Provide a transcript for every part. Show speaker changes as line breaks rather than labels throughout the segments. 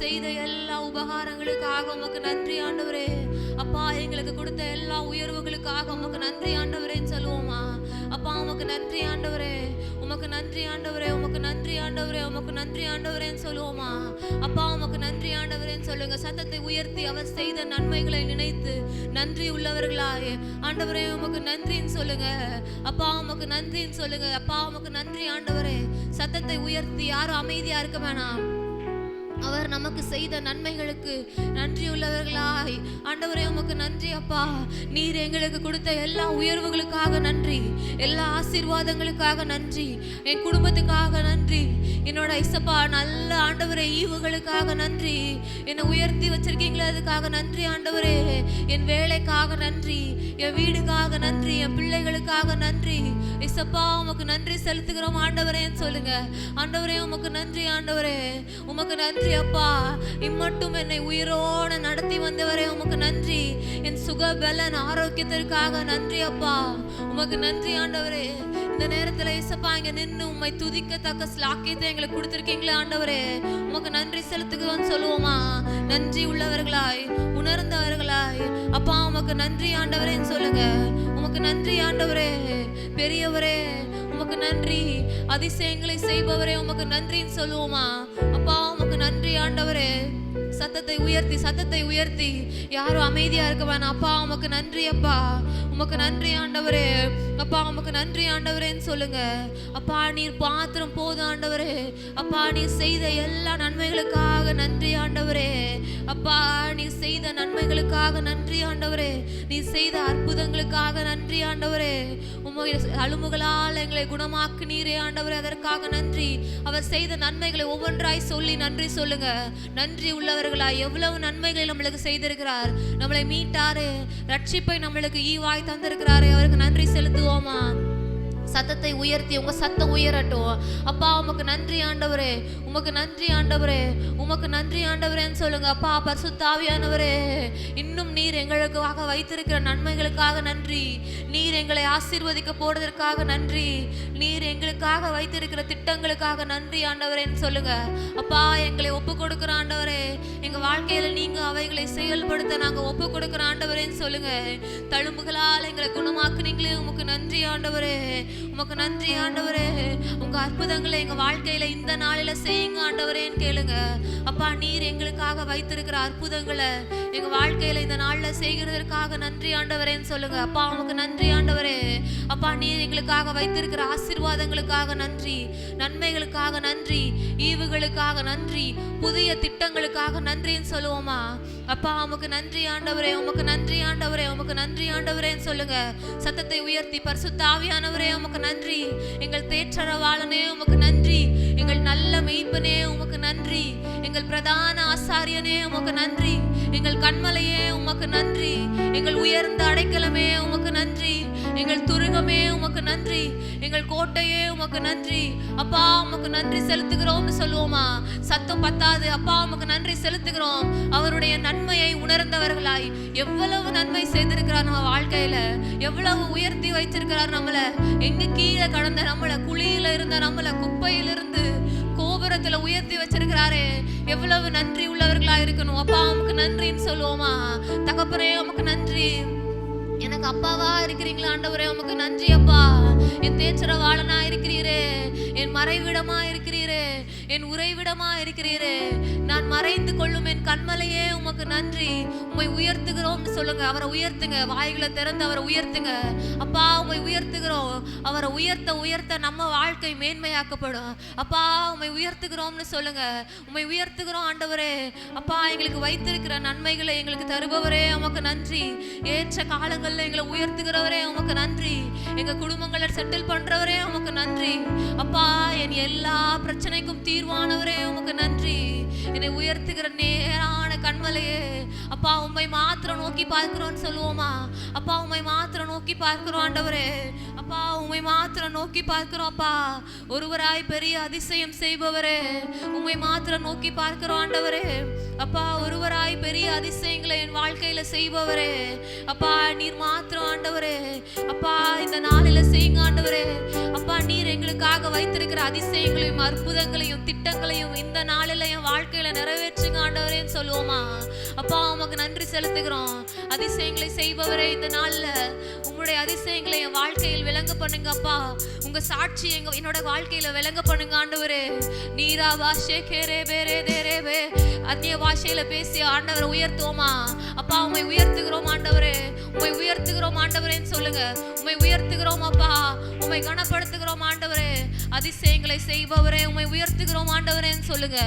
செய்த எல்லா உபகாரங்களுக்காக உமக்கு நன்றி ஆண்டவரே. அப்பா எங்களுக்கு கொடுத்த எல்லா உயர்வுகளுக்காக உமக்கு நன்றி ஆண்டவரேன்னு சொல்லுவோமா? அப்பா உமக்கு நன்றி ஆண்டவரே, உமக்கு நன்றி ஆண்டவரே, உமக்கு நன்றி ஆண்டவரே, உமக்கு நன்றி ஆண்டவரேன்னு சொல்லுவோமா? அப்பா உமக்கு நன்றி ஆண்டவரேன்னு சொல்லுங்க. சத்தத்தை உயர்த்தி அவர் செய்த நன்மைகளை நினைத்து நன்றி உள்ளவர்களாய் ஆண்டவரே உமக்கு நன்றின்னு சொல்லுங்க. அப்பா உமக்கு நன்றின்னு சொல்லுங்க. அப்பா உமக்கு நன்றி ஆண்டவரே. சத்தத்தை உயர்த்தி யாரும் அமைதியா இருக்க வேணாம். அவர் நமக்கு செய்த நன்மைகளுக்கு நன்றி உள்ளவர்களாய் ஆண்டவரே உமக்கு நன்றி அப்பா. நீர் எங்களுக்கு கொடுத்த எல்லா உயர்வுகளுக்காக நன்றி, எல்லா ஆசீர்வாதங்களுக்காக நன்றி, என் குடும்பத்துக்காக நன்றி, என்னோட இசப்பா நல்ல ஆண்டவரே ஈவுகளுக்காக நன்றி, என்னை உயர்த்தி வச்சிருக்கீங்களே அதுக்காக நன்றி ஆண்டவரே. என் வேலைக்காக நன்றி, என் வீடுக்காக நன்றி, என் பிள்ளைகளுக்காக நன்றி. இசப்பா உமக்கு நன்றி செலுத்துகிறோம் ஆண்டவரேன்னு சொல்லுங்க. ஆண்டவரே உமக்கு நன்றி ஆண்டவரே, உமக்கு நன்றி அப்பா. இம்மட்டும் என்னை உயிரோடு நடத்தி வந்தவரே உமக்கு நன்றி. என் சுகபலன் ஆரோக்கியத்திற்காக நன்றி அப்பா, உமக்கு நன்றி ஆண்டவரே. இந்த நேரத்துல இசப்பா இங்க நின்று உம்மை துதிக்கத்தக்க ஸ்லாக்கியத்தை எங்களுக்கு கொடுத்திருக்கீங்களே ஆண்டவரே, உமக்கு நன்றி செலுத்துகிறோம்னு சொல்லுவோமா? நன்றி உள்ளவர்களாய், உணர்ந்தவர்களாய் அப்பா உமக்கு நன்றி ஆண்டவரேன்னு சொல்லுங்க. உமக்கு நன்றி ஆண்டவரே, பெரியவரே உமக்கு நன்றி, அதிசயங்களை செய்பவரே உமக்கு நன்றின்னு சொல்லுவோமா? அப்பா உமக்கு நன்றி ஆண்டவரே. சத்தத்தை உயர்த்தி, சத்தத்தை உயர்த்தி யாரும் அமைதியா இருக்க வேணாம். அப்பா உமக்கு நன்றி அப்பா, உமக்கு நன்றி ஆண்டவரே. அப்பா உமக்கு நன்றி ஆண்டவரேன்னு சொல்லுங்க. அப்பா நீர் பாத்திரம் போதும் ஆண்டவரே. அப்பா நீர் செய்த எல்லா நன்மைகளுக்காக நன்றி ஆண்டவரே. அப்பா நீர் செய்த நன்மைகளுக்காக நன்றி ஆண்டவரே. நீர் செய்த அற்புதங்களுக்காக நன்றி ஆண்டவரே. உம்முடைய அலுமுகளால் எங்களை குணமாக்குனீரே ஆண்டவரே, அதற்காக நன்றி. அவர் செய்த நன்மைகளை ஒவ்வொன்றாய் சொல்லி நன்றி சொல்லுங்க. நன்றி உள்ளவர்களாய் எவ்வளவு நன்மைகளை நம்மளுக்கு செய்திருக்கிறார். நம்மளை மீட்டாரு, ரட்சிப்பை நம்மளுக்கு ஈவாய் தந்திருக்கிறாரே, அவருக்கு நன்றி செலுத்துவோமா? சத்தத்தை உயர்த்தி உங்க சத்தம் உயரட்டும். அப்பா உமக்கு நன்றி ஆண்டவரே, உமக்கு நன்றி ஆண்டவரே, உமக்கு நன்றி ஆண்டவரேன்னு சொல்லுங்க. அப்பா பரிசுத்த ஆவியானவரே, இன்னும் நீர் எங்களுக்காக வைத்திருக்கிற நன்மைகளுக்காக நன்றி, நீர் எங்களை ஆசீர்வதிக்க போறதற்காக நன்றி, நீர் எங்களுக்காக வைத்திருக்கிற திட்டங்களுக்காக நன்றி ஆண்டவரேன்னு சொல்லுங்க. அப்பா எங்களை ஒப்பு கொடுக்கிற ஆண்டவரே, எங்க வாழ்க்கையில நீங்க அவைகளை செயல்படுத்த நாங்க ஒப்பு கொடுக்கிற ஆண்டவரேன்னு சொல்லுங்க. தழும்புகளால் எங்களை குணமாக்குனீங்களே, உமக்கு நன்றி ஆண்டவரே, உமக்கு நன்றி ஆண்டவரே. உங்க அற்புதங்களை எங்க வாழ்க்கையில இந்த நாளில செய்யுங்க ஆண்டவரேன்னு கேளுங்க. அப்பா நீர் எங்களுக்காக வைத்திருக்கிற அற்புதங்களை எங்க வாழ்க்கையில இந்த நாள்ல செய்கிறதற்காக நன்றி ஆண்டவரேன்னு சொல்லுங்க. அப்பா உமக்கு நன்றி ஆண்டவரே. அப்பா நீர் எங்களுக்காக வைத்திருக்கிற ஆசீர்வாதங்களுக்காக நன்றி, நன்மைகளுக்காக நன்றி, ஈவுகளுக்காக நன்றி, புதிய திட்டங்களுக்காக நன்றின்னு சொல்லுவோமா? அப்பா உமக்கு நன்றி ஆண்டவரே, உமக்கு நன்றி ஆண்டவரே, உமக்கு நன்றி ஆண்டவரேன்னு சொல்லுங்க. சத்தத்தை உயர்த்தி பரிசுத்த ஆவியானவரே உமக்கு நன்றி. எங்கள் தேற்றரவாளனே உமக்கு நன்றி, எங்கள் நல்ல மெய்ப்பனே உமக்கு நன்றி, எங்கள் பிரதான ஆசாரியனே உமக்கு நன்றி, எங்கள் கண்மலையே உமக்கு நன்றி, எங்கள் உயர்ந்த அடைக்கலமே உமக்கு நன்றி, எங்கள் துருகமே உமக்கு நன்றி, எங்கள் கோட்டையே உமக்கு நன்றி. அப்பா உமக்கு நன்றி செலுத்துகிறோம்னு சொல்லுவோமா? சத்தம் பத்தாது. அப்பா உமக்கு நன்றி செலுத்துகிறோம். அவருடைய நன்மையை உணர்ந்தவர்களாய் எவ்வளவு நன்மை செய்திருக்கிறார் நம்ம வாழ்க்கையில, எவ்வளவு உயர்த்தி வைத்திருக்கிறார் நம்மள. எங்க கீழே கடந்த நம்மள, குழியில இருந்த நம்மள, குப்பையிலிருந்து கோபுரத்துல உயர்த்தி வச்சிருக்கிறாரே, எவ்வளவு நன்றி உள்ளவர்களா இருக்கணும். அப்பா உமக்கு நன்றின்னு சொல்லுவோமா? தகப்பனே உமக்கு நன்றி, எனக்கு அப்பாவா இருக்கிறீங்களா ஆண்டவரே, உமக்கு நன்றி அப்பா. என் தேற்றரவாளனா இருக்கிறீரே, என் மறைவிடமா இருக்கிறீரே, என் உறைவிடமா இருக்கிறீரே, நான் மறைந்து கொள்ளும் என் கண்மலையே உமக்கு நன்றி. உம்மை உயர்த்துகிறோம்னு சொல்லுங்க. அவரை உயர்த்துங்க, வாய்களை திறந்து அவரை உயர்த்துங்க. அப்பா உம்மை உயர்த்துகிறோம். அவரை உயர்த்த உயர்த்த நம்ம வாழ்க்கை மேன்மையாக்கப்படும். அப்பா உம்மை உயர்த்துகிறோம்னு சொல்லுங்க. உம்மை உயர்த்துகிறோம் ஆண்டவரே. அப்பா எங்களுக்கு வைத்திருக்கிற நன்மைகளை எங்களுக்கு தருபவரே உமக்கு நன்றி. ஏற்ற காலங்கள்ல எங்களை உயர்த்துகிறவரே உமக்கு நன்றி. எங்க குடும்பங்களை செட்டில் பண்றவரே உமக்கு நன்றி. அப்பா என் எல்லா பிரச்சனைக்கும் தீர்வானவரே உமக்கு நன்றி. என்னை உயர்த்துகிற நேரான கண்மலையே, அப்பா உம்மை மாத்திரம் நோக்கி பார்க்கிறோம்னு சொல்லுவோமா? அப்பா உம்மை மாத்திரம் நோக்கி பார்க்கிறோம் ஆண்டவரே. அப்பா உம்மை மாத்திரம் நோக்கி பார்க்கிறோம் அப்பா. ஒருவராய் பெரிய அதிசயம் செய்பவரே, உம்மை மாத்திரம் நோக்கி பார்க்கிறோம் ஆண்டவரே. அப்பா ஒருவராய் பெரிய அதிசயங்களை என் வாழ்க்கையில செய்பவரே, அப்பா நீர் மாத்திரம் ஆண்டவரே. அப்பா இந்த நாளில செய்யுங்க ஆண்டவரே. அப்பா நீர் எங்களுக்காக வைத்திருக்கிற அதிசயங்களையும் அற்புதங்களையும் திட்டங்களையும் இந்த நாளில என் வாழ்க்கையில நிறைவேற்றுங்க ஆண்டவரேன்னு சொல்லுவோமா? அப்பா உமக்கு நன்றி செலுத்துகிறோம். அதிசயங்களை செய்பவரே, இந்த நாள்ல உங்களுடைய அதிசயங்களை என் வாழ்க்கையில் விளங்க பண்ணுங்க அப்பா. உங்க சாட்சி என்னோட வாழ்க்கையில விளங்க பண்ணுங்க ஆண்டவரே. நீரா பாஷே கேரே பேரே தேரேபே அந்நிய பாஷையில பேசி ஆண்டவரை உயர்த்துவோமா? அப்பா உம்மை உயர்த்துகிறோம் ஆண்டவரே, உம்மை உயர்த்துகிறோம் ஆண்டவரேன்னு சொல்லுங்க. உம்மை உயர்த்துகிறோம் அப்பா, உம்மை கனப்படுத்துகிறோம் ஆண்டவரே. அதிசயங்களை செய்பவரே உம்மை உயர்த்துகிறோம் ஆண்டவரேன்னு சொல்லுங்க.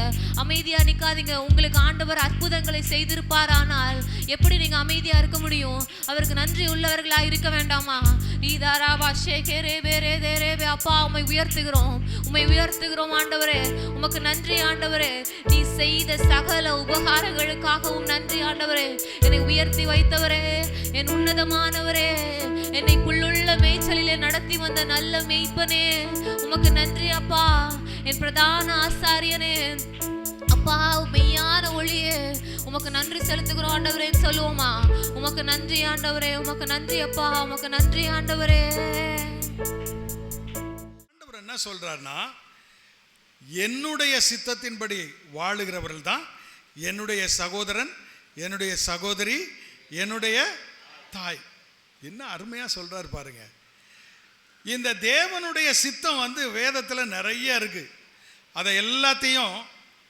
அமைதியா நிக்காதீங்க. உங்களுக்கு ஆண்டவர் அற்புதங்களை செய்திருப்பார், ஆனால் எப்படி நீங்க அமைதியா இருக்க முடியும்? அவருக்கு நன்றி உள்ளவர்களா இருக்க வேண்டாமா? நீதாரா பாஷே கேரே பேரே தேரேபே. அப்பா உம்மை உயர்த்துகிறோம், உம்மை உயர்த்துகிறோம் ஆண்டவரே. உமக்கு நன்றி ஆண்டவரே. நீ செய்த சகல உபகாரங்களுக்காகவும் நன்றி ஆண்டவரே. என்னை உயர்த்தி வைத்தவரே, என் உன்னதமானவரே, என்னை புல்லுள்ள மேய்ச்சலிலே நடத்தி வந்த நல்ல மேய்ப்பனே, உமக்கு நன்றி அப்பா. என் பிரதான ஆசாரியனே அப்பா, மெய்யான ஒளியே, உமக்கு நன்றி செலுத்துகிறோம் ஆண்டவரேன்னு சொல்லுவோமா? உமக்கு நன்றி ஆண்டவரே, உமக்கு நன்றி அப்பா, உமக்கு நன்றி ஆண்டவரே.
ஆண்டவர் என்ன சொல்றாருன்னா, என்னுடைய சித்தத்தின்படி வாழுகிறவர்கள் தான் என்னுடைய சகோதரன், என்னுடைய சகோதரி, என்னுடைய தாய். என்ன அருமையா சொல்றாரு பாருங்க. இந்த தேவனுடைய சித்தம் வந்து வேதத்தில் நிறைய இருக்கு. அதை எல்லாத்தையும்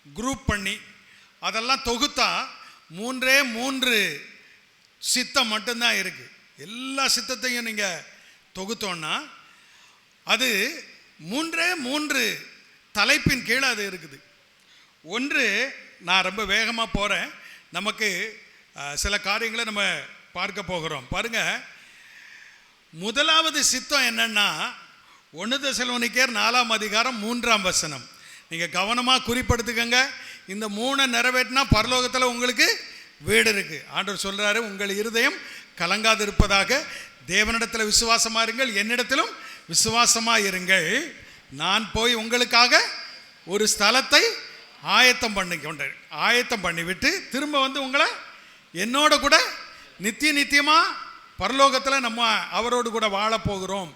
குரூப் பண்ணி அதெல்லாம் தொகுத்தா 3 சித்தம் மட்டும்தான் இருக்கு. எல்லா சித்தத்தையும் நீங்க தொகுத்தோன்னா அது 3 தலைப்பின் கீழே அது இருக்குது. ஒன்று, நான் ரொம்ப வேகமாக போகிறேன், நமக்கு சில காரியங்களை நம்ம பார்க்க போகிறோம் பாருங்க. முதலாவது சித்தம் என்னன்னா 1 தெசலோனிக்கேயர் 4ஆம் அதிகாரம் 3ஆம் வசனம். நீங்கள் கவனமாக குறிப்படுத்துக்கங்க. இந்த 3 நிறைவேற்றினா பரலோகத்தில் உங்களுக்கு வீடு இருக்கு. ஆண்டவர் சொல்றாரு, உங்கள் இருதயம் கலங்காது இருப்பதாக தேவனிடத்தில் விசுவாசமா இருங்கள், என்னிடத்திலும் விசுவாசமா இருங்கள். நான் போய் உங்களுக்காக ஒரு ஸ்தலத்தை ஆயத்தம் பண்ணிவிட்டு திரும்ப வந்து உங்களை என்னோட கூட நித்தியமா பரலோகத்தில் நம்ம அவரோடு கூட வாழ போகிறோம்.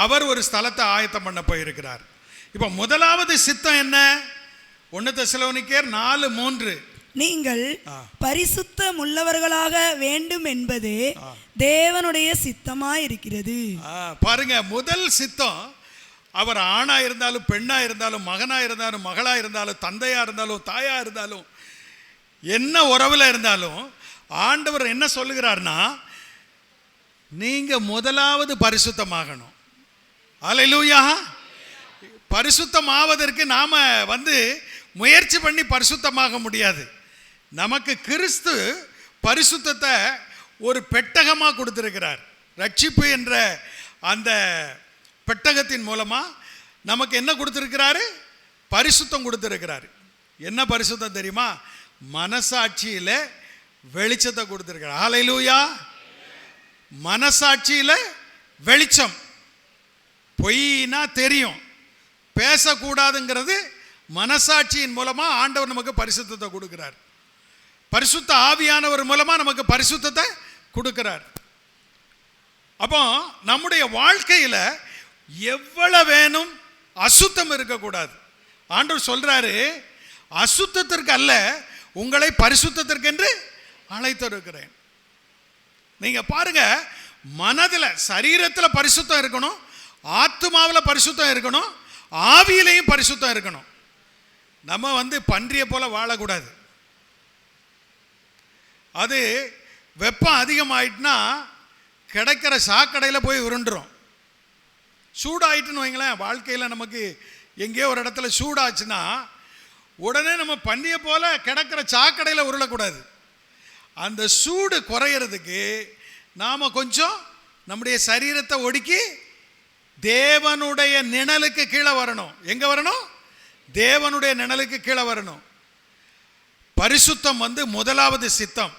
அவர் ஒரு ஸ்தலத்தை ஆயத்தம் பண்ண போயிருக்கிறார். இப்போ முதலாவது சித்தம் என்ன? 1 தெசலோனிக்கேயர் 4:3,
நீங்கள் பரிசுத்தம் உள்ளவர்களாக வேண்டும் என்பது தேவனுடைய சித்தமாய் இருக்கிறது.
பாருங்க, முதல் சித்தம் அவர் ஆணா இருந்தாலும் பெண்ணா இருந்தாலும் மகனா இருந்தாலும் மகளா இருந்தாலும் தந்தையா இருந்தாலும் தாயா இருந்தாலும் என்ன உறவுல இருந்தாலும் ஆண்டவர் என்ன சொல்லுகிறார்னா, நீங்க முதலாவது பரிசுத்தமாகணும். அல்லேலூயா. பரிசுத்தமாவதற்கு நாம வந்து முயற்சி பண்ணி பரிசுத்தமாக முடியாது. நமக்கு கிறிஸ்து பரிசுத்தத்தை ஒரு பெட்டகமாக கொடுத்திருக்கிறார். ரட்சிப்பு என்ற அந்த பெட்டகத்தின் மூலமா நமக்கு என்ன கொடுத்திருக்கிறாரு? பரிசுத்தம் கொடுத்திருக்கிறார். என்ன பரிசுத்தம் தெரியுமா? மனசாட்சியில வெளிச்சத்தை கொடுத்திருக்கிறார். ஹல்லேலூயா. மனசாட்சியில வெளிச்சம். பொய்னா தெரியும், பேசக்கூடாதுங்கிறது மனசாட்சியின் மூலமா ஆண்டவர் நமக்கு பரிசுத்தத்தை கொடுக்கிறார். பரிசுத்த ஆவியானவர் மூலமா நமக்கு பரிசுத்தத்தை கொடுக்கிறார். அப்போ நம்முடைய வாழ்க்கையில எவ்வளவு வேணும் அசுத்தம் இருக்கக்கூடாது. ஆண்டவர் சொல்றாரு, அசுத்தத்திற்கு அல்ல உங்களை பரிசுத்தத்திற்கு என்று அழைத்திருக்கிறேன். நீங்க பாருங்க, மனதில் சரீரத்தில் பரிசுத்தம் இருக்கணும், ஆத்துமாவில் பரிசுத்தம் இருக்கணும், ஆவியிலையும் பரிசுத்தம் இருக்கணும். நம்ம வந்து பன்றிய போல வாழக்கூடாது. அது வெப்பம் அதிகமாயிட்டுனா கிடைக்கிற சாக்கடையில் போய் உருண்டுரும். சூடாயிட்டுன்னு வைங்களேன், வாழ்க்கையில் நமக்கு எங்கேயோ ஒரு இடத்துல சூடாச்சுன்னா உடனே நம்ம பன்றிய போல கிடக்கிற சாக்கடையில் உருளக்கூடாது. அந்த சூடு குறையிறதுக்கு நாம் கொஞ்சம் நம்முடைய சரீரத்தை ஒடுக்கி தேவனுடைய நிழலுக்கு கீழே வரணும். எங்கே வரணும்? தேவனுடைய நிழலுக்கு கீழே வரணும். பரிசுத்தம் வந்து முதலாவது சித்தம்.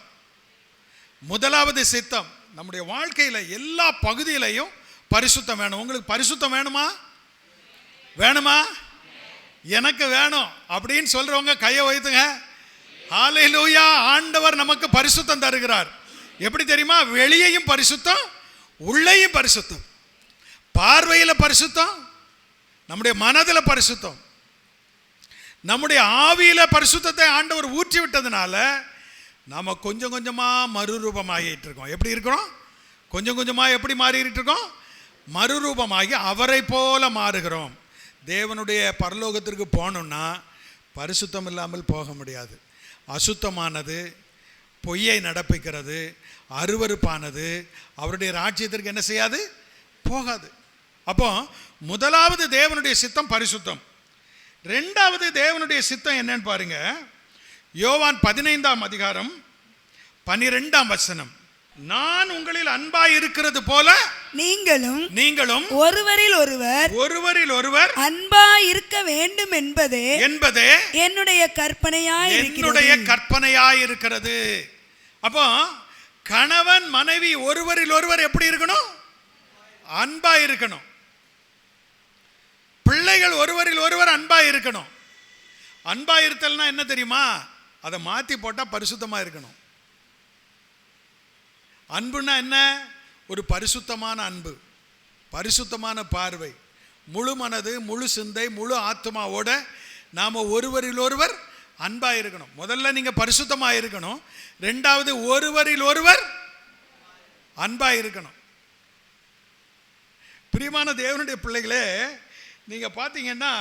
முதலாவது சித்தம் நம்முடைய வாழ்க்கையில் எல்லா பகுதியிலையும் பரிசுத்தம் வேணும். உங்களுக்கு பரிசுத்தம் வேணுமா? வேணுமா? எனக்கு வேணும் அப்படின்னு சொல்றவங்க கையை வைத்துங்க. ஹல்லேலூயா. ஆண்டவர் நமக்கு பரிசுத்தம் தருகிறார். எப்படி தெரியுமா? வெளியையும் பரிசுத்தம், உள்ளேயும் பரிசுத்தம். பார்வையில் பரிசுத்தம், நம்முடைய மனதில் பரிசுத்தம், நம்முடைய ஆவியில பரிசுத்தத்தை ஆண்டவர் ஊற்றி விட்டதுனால நாம கொஞ்சம் கொஞ்சமா மறுரூபமாகிட்டு இருக்கோம். எப்படி இருக்கிறோம்? கொஞ்சம் கொஞ்சமா எப்படி மாறிட்டு இருக்கோம்? மறுரூபமாகி அவரை போல மாறுகிறோம். தேவனுடைய பரலோகத்திற்கு போகணும்னா பரிசுத்தம் இல்லாமல் போக முடியாது. அசுத்தமானது, பொய்யை நடப்பிக்கிறது, அருவருப்பானது அவருடைய ராஜ்யத்திற்கு என்ன செய்யாது? போகாது. அப்போ முதலாவது தேவனுடைய சித்தம் பரிசுத்தம். ரெண்டாவது தேவனுடைய சித்தம் என்னன்னு பாருங்க. யோவான் 15ஆம் அதிகாரம் 12ஆம் வசனம். நான் உங்களில் அன்பாய் இருக்கிறது போல நீங்களும்
ஒருவரில் ஒருவர் அன்பாய் இருக்க வேண்டும் என்பதே என்னுடைய கற்பனையாய்
இருக்கிறது. அப்போ கணவன் மனைவி ஒருவரில் ஒருவர் எப்படி இருக்கணும்? அன்பாய் இருக்கணும். பிள்ளைகள் ஒருவரில் ஒருவர் அன்பாய் இருக்கணும். அன்பாய் இருத்தல்னா என்ன தெரியுமா? அதை மாற்றி போட்டால் பரிசுத்தமாக இருக்கணும். அன்புன்னா என்ன? ஒரு பரிசுத்தமான அன்பு, பரிசுத்தமான பார்வை, முழு மனது, முழு சிந்தை, முழு ஆத்மாவோட நாம் ஒருவரில் ஒருவர் அன்பாக இருக்கணும். முதல்ல நீங்கள் பரிசுத்தமாக இருக்கணும். ரெண்டாவது ஒருவரில் ஒருவர் அன்பாக இருக்கணும். பிரியமான தேவனுடைய பிள்ளைகளே, நீங்கள் பார்த்தீங்கன்னா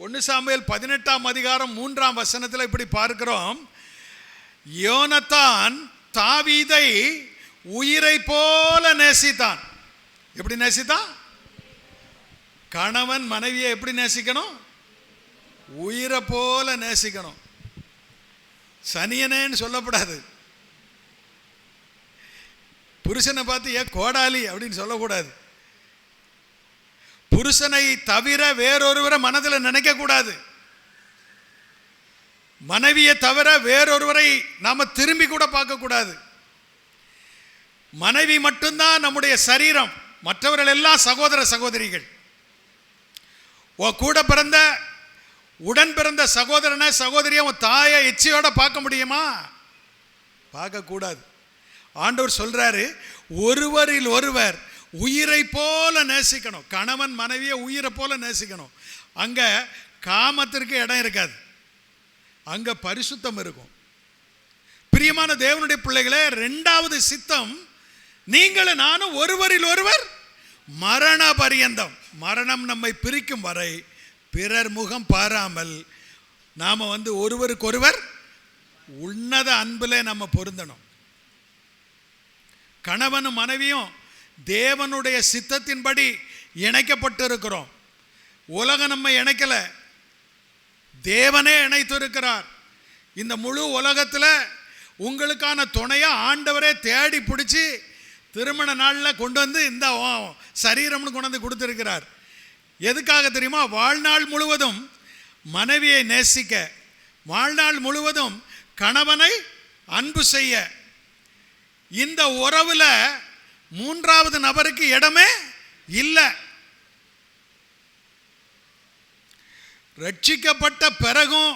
1 சாமுவேல் 18ஆம் அதிகாரம் 3ஆம் வசனத்தில் இப்படி பார்க்கிறோம். யோனத்தான் தாவீதை உயிரை போல நேசித்தான். எப்படி நேசித்தான்? கணவன் மனைவியை எப்படி நேசிக்கணும்? உயிரை போல நேசிக்கணும். சனியனேன்னு சொல்லக்கூடாது. புருஷனை பார்த்து ஏன் கோடாலி அப்படின்னு சொல்லக்கூடாது. புருஷனை தவிர வேறொருவரை மனதில் நினைக்க கூடாது. மனைவியை தவிர வேறொருவரை நாம திரும்பி கூட பார்க்க கூடாது. மனைவி மட்டும்தான் நம்முடைய சரீரம், மற்றவர்கள் எல்லாம் சகோதர சகோதரிகள். கூட பிறந்த உடன் பிறந்த சகோதரனை சகோதரியை உன் தாயை எச்சியோட பார்க்க முடியுமா? பார்க்க கூடாது. ஆண்டவர் சொல்றாரு, ஒருவரில் ஒருவர் உயிரை போல நேசிக்கணும். கணவன் மனைவியை உயிரை போல நேசிக்கணும். அங்க காமத்திற்கு இடம் இருக்காது, அங்க பரிசுத்தம் இருக்கும். பிரியமான தேவனுடைய பிள்ளைகளே, ரெண்டாவது சித்தம் நீங்களும் நானும் ஒருவரில் ஒருவர் மரண பரியந்தம், மரணம் நம்மை பிரிக்கும் வரை பிறர் முகம் பாராமல் நாம ஒருவருக்கொருவர் உன்னத அன்பிலே நம்ம பொருந்தணும். கணவனும் மனைவியும் தேவனுடைய சித்தத்தின்படி இணைக்கப்பட்டு இருக்கிறோம். உலகம் நம்ம இணைக்கல, தேவனே இணைத்து இருக்கிறார். இந்த முழு உலகத்தில் உங்களுக்கான துணையா ஆண்டவரே தேடி பிடிச்சி திருமண நாளில் கொண்டு வந்து இந்த சரீரம்னு கொண்டு வந்து கொடுத்துருக்கிறார். எதுக்காக தெரியுமா? வாழ்நாள் முழுவதும் மனைவியை நேசிக்க, வாழ்நாள் முழுவதும் கணவனை அன்பு செய்ய. இந்த உறவுல மூன்றாவது நபருக்கு இடமே இல்லை. ரட்சிக்கப்பட்ட பிறகும்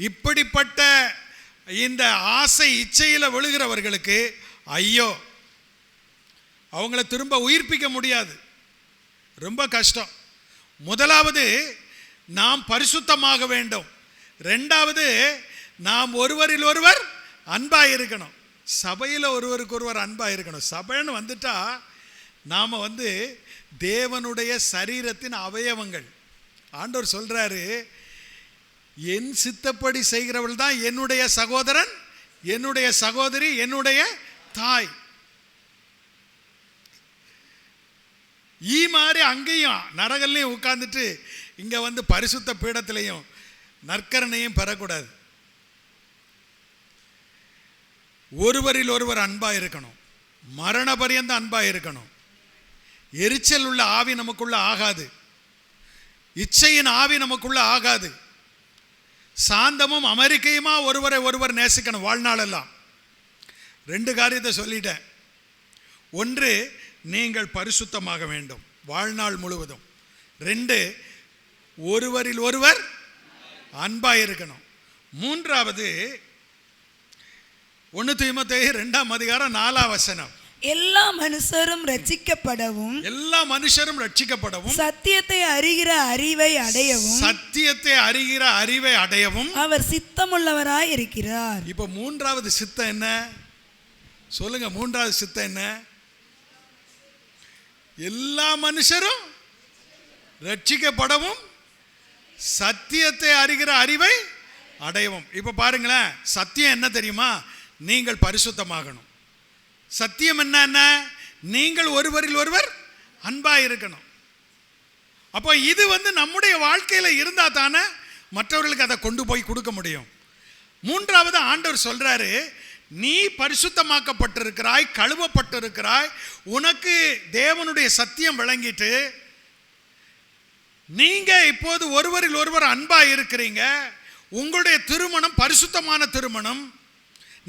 இப்படிப்பட்ட இந்த ஆசை இச்சையில் விழுகிறவர்களுக்கு ஐயோ, அவங்கள திரும்ப உயிர்ப்பிக்க முடியாது, ரொம்ப கஷ்டம். முதலாவது நாம் பரிசுத்தமாக வேண்டும். ரெண்டாவது நாம் ஒருவரில் ஒருவர் அன்பாக இருக்கணும். சபையில் ஒருவருக்கு ஒருவர் அன்பாக இருக்கணும். சபைன்னு வந்துட்டா நாம் தேவனுடைய சரீரத்தின் அவயவங்கள். ஆண்டவர் சொல்றாரு, என் சித்தப்படி செய்கிறவள் தான் என்னுடைய சகோதரன், என்னுடைய சகோதரி, என்னுடைய தாய். மாதிரி அங்கேயும் நரகல்லையும் உட்கார்ந்துட்டு இங்க பரிசுத்த பீடத்திலையும் நற்கரணையும் பெறக்கூடாது. ஒருவரில் ஒருவர் அன்பா இருக்கணும். மரண பரியந்த அன்பா இருக்கணும். எரிச்சல் உள்ள ஆவி நமக்குள்ள ஆகாது. இச்சையின் ஆவி நமக்குள்ள ஆகாது. சாந்தமும் அமெரிக்கையுமா ஒருவரை ஒருவர் நேசிக்கணும் வாழ்நாளெல்லாம். ரெண்டு காரியத்தை சொல்லிட்டேன். ஒன்று, நீங்கள் பரிசுத்தமாக வேண்டும் வாழ்நாள் முழுவதும். 2, ஒருவரில் ஒருவர் அன்பாக இருக்கணும். 3வது 1 தீமோத்தேயு 2ஆம் அதிகாரம் 4ஆம் வசனம்,
எல்லா மனுஷரும் ரட்சிக்கப்படவும் சத்தியத்தை அறிகிற அறிவை அடையவும் அவர் சித்தமுள்ளவராய் இருக்கிறார்.
இப்போ 3வது சித்தம் என்ன சொல்லுங்க? 3வது சித்தம் என்ன? எல்லா மனுஷரும் ரட்சிக்கப்படவும் சத்தியத்தை அறிகிற அறிவை அடையவும். இப்போ பாருங்களேன், சத்தியம் என்ன தெரியுமா? நீங்கள் பரிசுத்தமாகணும். சத்தியம் என்ன? நீங்கள் ஒருவரில் ஒருவர் அன்பாக இருக்கணும். அப்போ இது நம்முடைய வாழ்க்கையில் இருந்தால் தானே மற்றவர்களுக்கு அதை கொண்டு போய் கொடுக்க முடியும். 3வது ஆண்டவர் சொல்றாரு, நீ பரிசுத்தமாக்கப்பட்டிருக்கிறாய், கழுவப்பட்டிருக்கிறாய், உனக்கு தேவனுடைய சத்தியம் விளங்கிட்டு நீங்க இப்போது ஒருவரில் ஒருவர் அன்பா இருக்கிறீங்க. உங்களுடைய திருமணம் பரிசுத்தமான திருமணம்.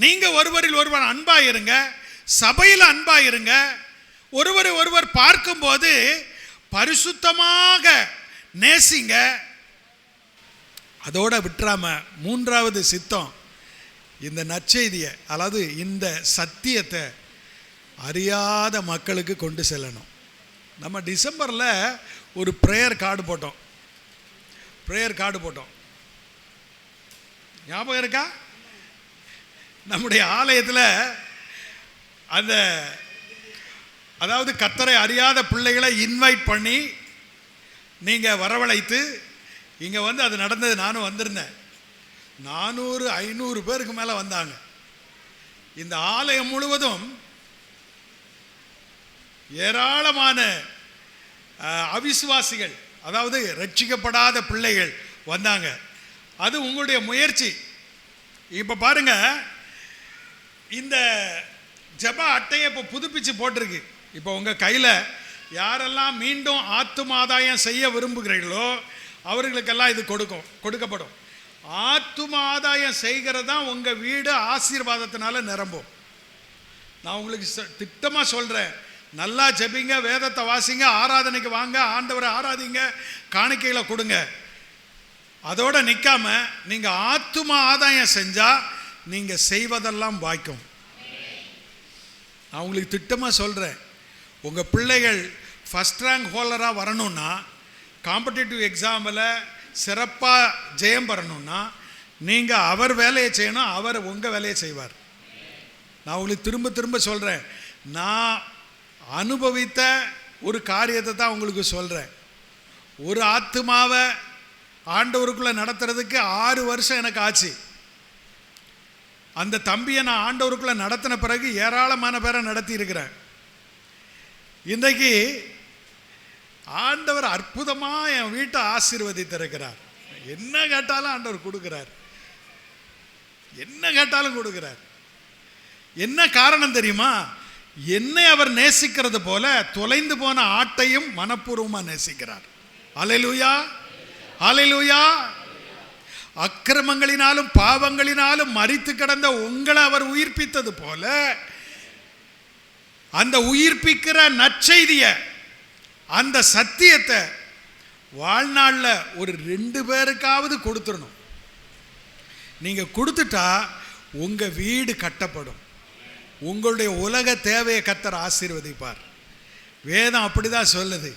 நீங்க ஒருவரில் ஒருவர் அன்பா இருங்க, சபையில் அன்பா இருங்க. ஒருவரை ஒருவர் பார்க்கும்போது பரிசுத்தமாக நேசிங்க. அதோட விட்டுறாம 3வது சித்தம், இந்த நற்செய்தியை, அதாவது இந்த சத்தியத்தை அறியாத மக்களுக்கு கொண்டு செல்லணும். நம்ம டிசம்பரில் ஒரு ப்ரேயர் கார்டு போட்டோம். ஞாபகம் இருக்கா? நம்முடைய ஆலயத்தில் அதாவது கர்த்தரை அறியாத பிள்ளைகளை இன்வைட் பண்ணி நீங்கள் வரவழைத்து இங்கே அது நடந்தது. நானும் வந்திருந்தேன். 400-500 பேருக்கு மேலே வந்தாங்க. இந்த ஆலயம் முழுவதும் ஏராளமான அவிசுவாசிகள், அதாவது ரட்சிக்கப்படாத பிள்ளைகள் வந்தாங்க. அது உங்களுடைய முயற்சி. இப்போ பாருங்க, இந்த ஜெப அட்டையை இப்போ புதுப்பிச்சு போட்டிருக்கு. இப்போ உங்கள் கையில் யாரெல்லாம் மீண்டும் ஆத்துமாதாயம் செய்ய விரும்புகிறீர்களோ அவர்களுக்கெல்லாம் இது கொடுக்கப்படும். ஆத்துமாதாயம் செய்கிறது தான் உங்கள் வீடு ஆசீர்வாதத்தினால நிரம்பும். நான் உங்களுக்கு திட்டமாக சொல்கிறேன், நல்லா ஜெபிங்க, வேதத்தை வாசிங்க, ஆராதனைக்கு வாங்க, ஆண்டவரை ஆராதிங்க, காணிக்கைகளை கொடுங்க. அதோட நிற்காம நீங்கள் ஆத்துமா ஆதாயம் செஞ்சால் நீங்கள் செய்வதெல்லாம் வாய்க்கும். நான் உங்களுக்கு திட்டமாக சொல்கிறேன், உங்கள் பிள்ளைகள் ஃபஸ்ட் ரேங்க் ஹோல்டராக வரணும்னா, காம்படிட்டிவ் எக்ஸாமில் சிறப்பாக ஜெயம் பெறணும்னா நீங்கள் அவர் வேலையை செய்யணும், அவர் உங்கள் வேலையை செய்வார். நான் உங்களுக்கு திரும்ப திரும்ப சொல்கிறேன், நான் அனுபவித்த ஒரு காரியத்தை தான் உங்களுக்கு சொல்கிறேன். ஒரு ஆத்துமாவை ஆண்டவருக்குள்ளே நடத்துறதுக்கு 6 வருஷம் எனக்கு ஆச்சு. அந்த தம்பியை நான் ஆண்டவருக்குள்ளே நடத்தின பிறகு ஏராளமான பேரை நடத்தி இருக்கிறேன். இன்றைக்கு ஆண்டவர் அற்புதமாக என் வீட்டை ஆசீர்வதித்திருக்கிறார். என்ன கேட்டாலும் ஆண்டவர் கொடுக்கிறார், என்ன கேட்டாலும் கொடுக்கிறார். என்ன காரணம் தெரியுமா? என்னை அவர் நேசிக்கிறது போல தொலைந்து போன ஆட்டையும் மனப்பூர்வமாக நேசிக்கிறார். அல்லேலூயா, அல்லேலூயா. அக்கிரமங்களினாலும் பாவங்களினாலும் மரித்து கிடந்த உங்களை அவர் உயிர்ப்பித்தது போல அந்த உயிர்ப்பிக்கிற நற்செய்தியை, அந்த சத்தியத்தை வாழ்நாளில் ஒரு 2 பேருக்காவது கொடுத்துடணும். நீங்கள் கொடுத்துட்டா உங்கள் வீடு கட்டப்படும். உங்களுடைய உலக தேவையை கர்த்தர் ஆசீர்வதிப்பார். வேதம் அப்படிதான் சொல்லுது.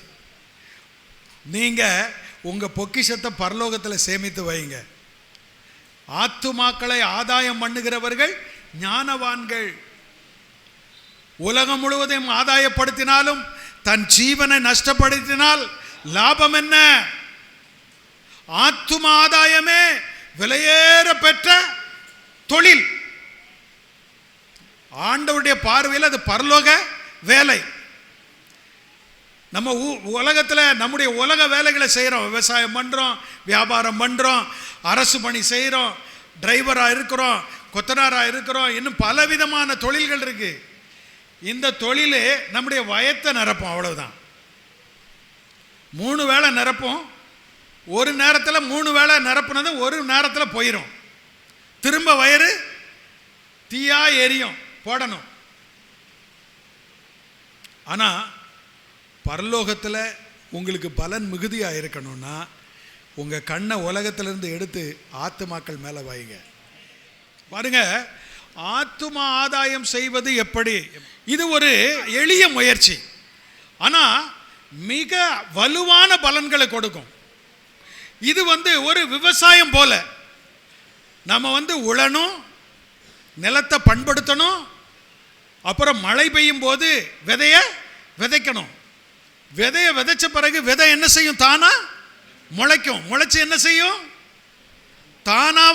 நீங்கள் உங்கள் பொக்கிஷத்தை பரலோகத்தில் சேமித்து வைங்க. ஆத்துமாக்களை ஆதாயம் பண்ணுகிறவர்கள் ஞானவான்கள். உலகம் முழுவதையும் ஆதாயப்படுத்தினாலும் தன் ஜீவனை நஷ்டப்படுத்தினால் லாபம் என்ன? ஆத்தும ஆதாயமே விலையேற பெற்ற தொழில். ஆண்டவருடைய பார்வையில் அது பரலோக வேலை. நம்ம உலகத்தில் நம்முடைய உலக வேலைகளை செய்கிறோம். விவசாயம் பண்ணுறோம், வியாபாரம் பண்ணுறோம், அரசு பணி செய்கிறோம், டிரைவராக இருக்கிறோம், கொத்தனாராக இருக்கிறோம், இன்னும் பலவிதமான தொழில்கள் இருக்குது. இந்த தொழிலே நம்முடைய வயத்தை நிரப்போம், அவ்வளவுதான். 3 வேளை நிரப்போம். ஒரு நேரத்தில் 3 வேளை நிரப்புனது ஒரு நேரத்தில் போயிடும். திரும்ப வயிறு தீயா எரியும், போடணும். ஆனால் பரலோகத்தில் உங்களுக்கு பலன் மிகுதியாக இருக்கணும்னா உங்கள் கண்ணை உலகத்திலேருந்து எடுத்து ஆத்துமாக்கள் மேலே வைங்க. பாருங்க, ஆத்துமா ஆதாயம் செய்வது எப்படி? இது ஒரு எளிய முயற்சி, ஆனால் மிக வலுவான பலன்களை கொடுக்கும். இது ஒரு விவசாயம் போல. நம்ம உழணும், நிலத்தை பண்படுத்தணும், அப்புறம் மழை பெய்யும் போது விதைய விதைக்கணும். விதைய விதைச்ச பிறகு விதை என்ன செய்யும்? தானா முளைக்கும். முளைச்சு என்ன செய்யும்? தானா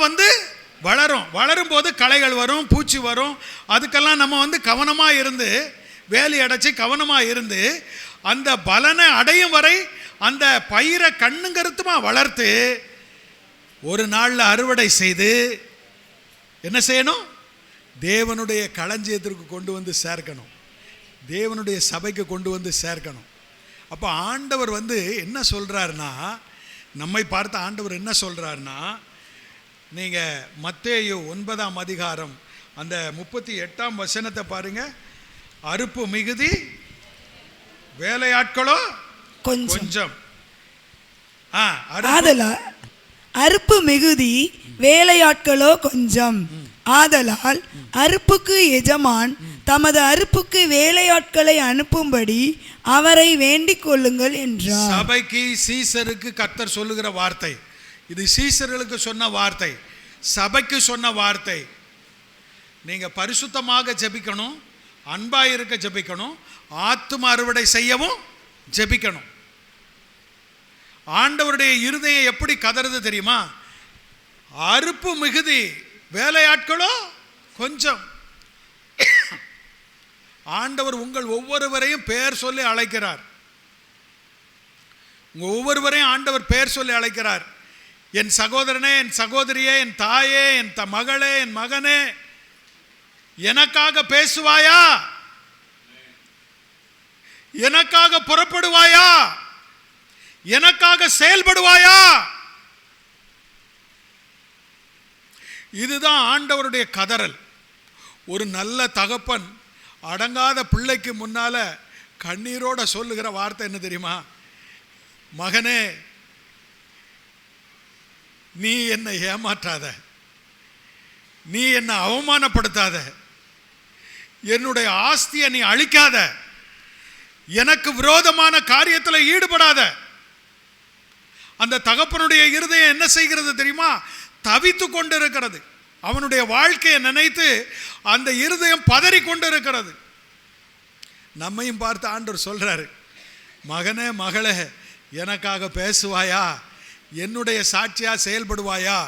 வளரும். வளரும் போது களைகள் வரும், பூச்சி வரும். அதுக்கெல்லாம் நம்ம கவனமாக இருந்து, வேலி அடைச்சி கவனமாக இருந்து அந்த பலனை அடையும் வரை அந்த பயிரை கண்ணுங்கருத்துமா வளர்த்து ஒரு நாளில் அறுவடை செய்து என்ன செய்யணும்? தேவனுடைய களஞ்சியத்திற்கு கொண்டு வந்து சேர்க்கணும், தேவனுடைய சபைக்கு கொண்டு வந்து சேர்க்கணும். அப்போ ஆண்டவர் என்ன சொல்கிறாருன்னா, நம்மை பார்த்த ஆண்டவர் என்ன சொல்கிறாருன்னா, நீங்கள் மத்தேயு 9ஆம் அதிகாரம் அந்த 38ஆம் வசனத்தை பாருங்க. அறுப்பு மிகுதி, வேலையாட்களோ கொஞ்சம்.
அறுப்பு மிகுதி, வேலையாட்களோ கொஞ்சம். ஆதலால் அறுப்புக்கு எஜமான் தமது அறுப்புக்கு வேலையாட்களை அனுப்பும்படி அவரை வேண்டிக் கொள்ளுங்கள் என்றார்.
சபைக்கு சீசருக்கு கர்த்தர் சொல்லுகிற வார்த்தை இது. சீசர்களுக்கு சொன்ன வார்த்தை, சபைக்கு சொன்ன வார்த்தை. நீங்க பரிசுத்தமாக ஜெபிக்கணும், அன்பாக இருக்க ஜெபிக்கணும், ஆத்தும அறுவடை செய்யவும் ஜெபிக்கணும். ஆண்டவருடைய இருதயம் எப்படி கதறுது தெரியுமா? அறுப்பு மிகுதி, வேலையாட்களோ கொஞ்சம். ஆண்டவர் உங்கள் ஒவ்வொருவரையும் பெயர் சொல்லி அழைக்கிறார். உங்கள் ஒவ்வொருவரையும் ஆண்டவர் பெயர் சொல்லி அழைக்கிறார். என் சகோதரனே, என் சகோதரியே, என் தாயே, என் மகளே, என் மகனே, எனக்காக பேசுவாயா? எனக்காக புறப்படுவாயா? எனக்காக செயல்படுவாயா? இதுதான் ஆண்டவருடைய கதறல். ஒரு நல்ல தகப்பன் அடங்காத பிள்ளைக்கு முன்னால கண்ணீரோட சொல்லுகிற வார்த்தை என்ன தெரியுமா? மகனே, நீ என்னை ஏமாற்றாத, நீ என்னை அவமானப்படுத்தாத, என்னுடைய ஆஸ்தியை நீ அழிக்காத, எனக்கு விரோதமான காரியத்தில் ஈடுபடாத. அந்த தகப்பனுடைய இருதயம் என்ன செய்கிறது தெரியுமா? தவித்து கொண்டு இருக்கிறது. அவனுடைய வாழ்க்கையை நினைத்து அந்த இருதயம் பதறி கொண்டு இருக்கிறது. நம்மையும் பார்த்து ஆண்டவர் சொல்றாரு, மகனே, மகளே, எனக்காக பேசுவாயா? என்னுடைய சாட்சியா செயல்படுவாயா?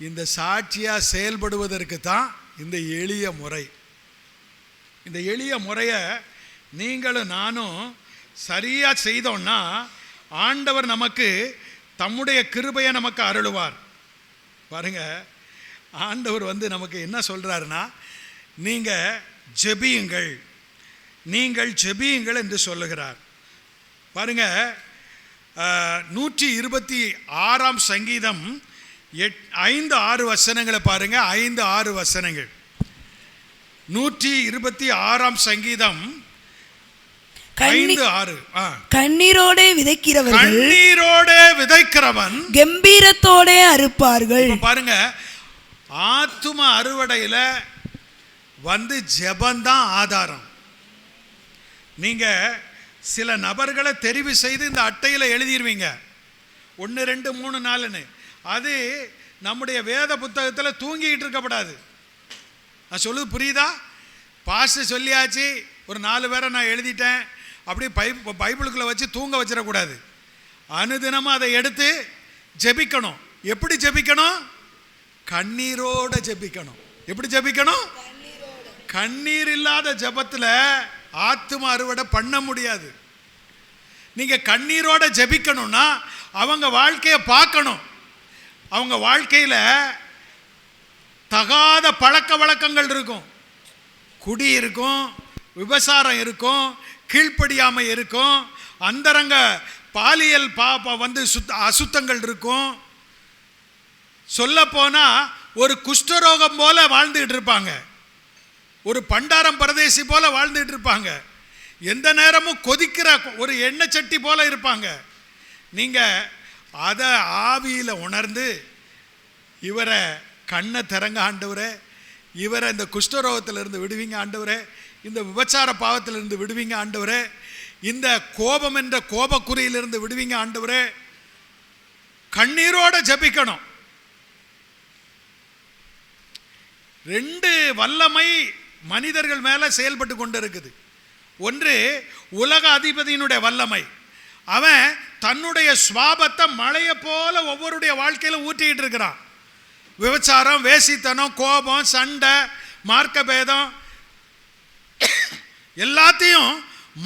இந்த சாட்சியா செயல்படுவதற்கு தான் இந்த எளிய முறை. இந்த எளிய முறையை நீங்களும் நானும் சரியா செய்தோம்னா ஆண்டவர் நமக்கு தம்முடைய கிருபையை நமக்கு அருளுவார். பாருங்க, ஆண்டவர் நமக்கு என்ன சொல்றாருன்னா, நீங்க ஜெபியுங்கள், நீங்கள் ஜெபியுங்கள் என்று சொல்லுகிறார். பாருங்க, 126ஆம் சங்கீதம் 5-6 வசனங்களை பாருங்க. 5-6 வசனங்கள். 126ஆம் சங்கீதம் 5-6.
கண்ணீரோட
விதைக்கிறவன்
கம்பீரத்தோட அறுப்பார்கள்.
பாருங்க, ஆத்தும அறுவடையில ஜெபந்தான் ஆதாரம். நீங்க சில நபர்களை தெரிவு செய்து இந்த அட்டையில் எழுதிடுவீங்க, 1 2 3 4ன்னு. அது நம்முடைய வேத புத்தகத்தில் தூங்கிக்கிட்டு இருக்கப்படாது. நான் சொல்லுது புரியுதா? பாஸ்டர் சொல்லியாச்சு, ஒரு 4 பேரை நான் எழுதிட்டேன், அப்படியே பைபிளுக்குள்ளே வச்சு தூங்க வச்சிடக்கூடாது. அனுதினமும் அதை எடுத்து ஜெபிக்கணும். எப்படி ஜெபிக்கணும்? கண்ணீரோட ஜெபிக்கணும். எப்படி ஜெபிக்கணும்? கண்ணீர் இல்லாத ஜெபத்தில் ஆத்தும அறுவடை பண்ண முடியாது. நீங்க கண்ணீரோட ஜெபிக்கணும்னா அவங்க வாழ்க்கையை பார்க்கணும். அவங்க வாழ்க்கையில தகாத பழக்க வழக்கங்கள் இருக்கும், குடி இருக்கும், விபசாரம் இருக்கும், கீழ்ப்படியாமை இருக்கும், அந்தரங்க பாலியல் அசுத்தங்கள் இருக்கும். சொல்ல போனா ஒரு குஷ்டரோகம் போல வாழ்ந்துகிட்டு இருப்பாங்க, ஒரு பண்டாரம் பரதேசி போல வாழ்ந்துட்டு இருப்பாங்க. எந்த நேரமும் கொதிக்கிற ஒரு எண்ணெய் சட்டி போல இருப்பாங்க. நீங்கள் அதை ஆவியில் உணர்ந்து இவரை கண்ணை திறங்க ஆண்டவரே, இவரை இந்த குஷ்டரோகத்திலிருந்து விடுவீங்க ஆண்டவரே, இந்த விபச்சார பாவத்திலிருந்து விடுவீங்க ஆண்டவரே, இந்த கோபம் என்ற கோபக்குறியிலிருந்து விடுவீங்க ஆண்டவரே. கண்ணீரோட ஜெபிக்கணும். 2 வல்லமை மனிதர்கள் மேலே செயல்பட்டு கொண்டு இருக்குது. ஒன்று உலக அதிபதியினுடைய வல்லமை. அவன் தன்னுடைய சுவாபத்தை மழையை போல ஒவ்வொருடைய வாழ்க்கையில் ஊற்றிக்கிட்டு இருக்கிறான். விபச்சாரம், வேசித்தனம், கோபம், சண்டை, மார்க்க பேதம் எல்லாத்தையும்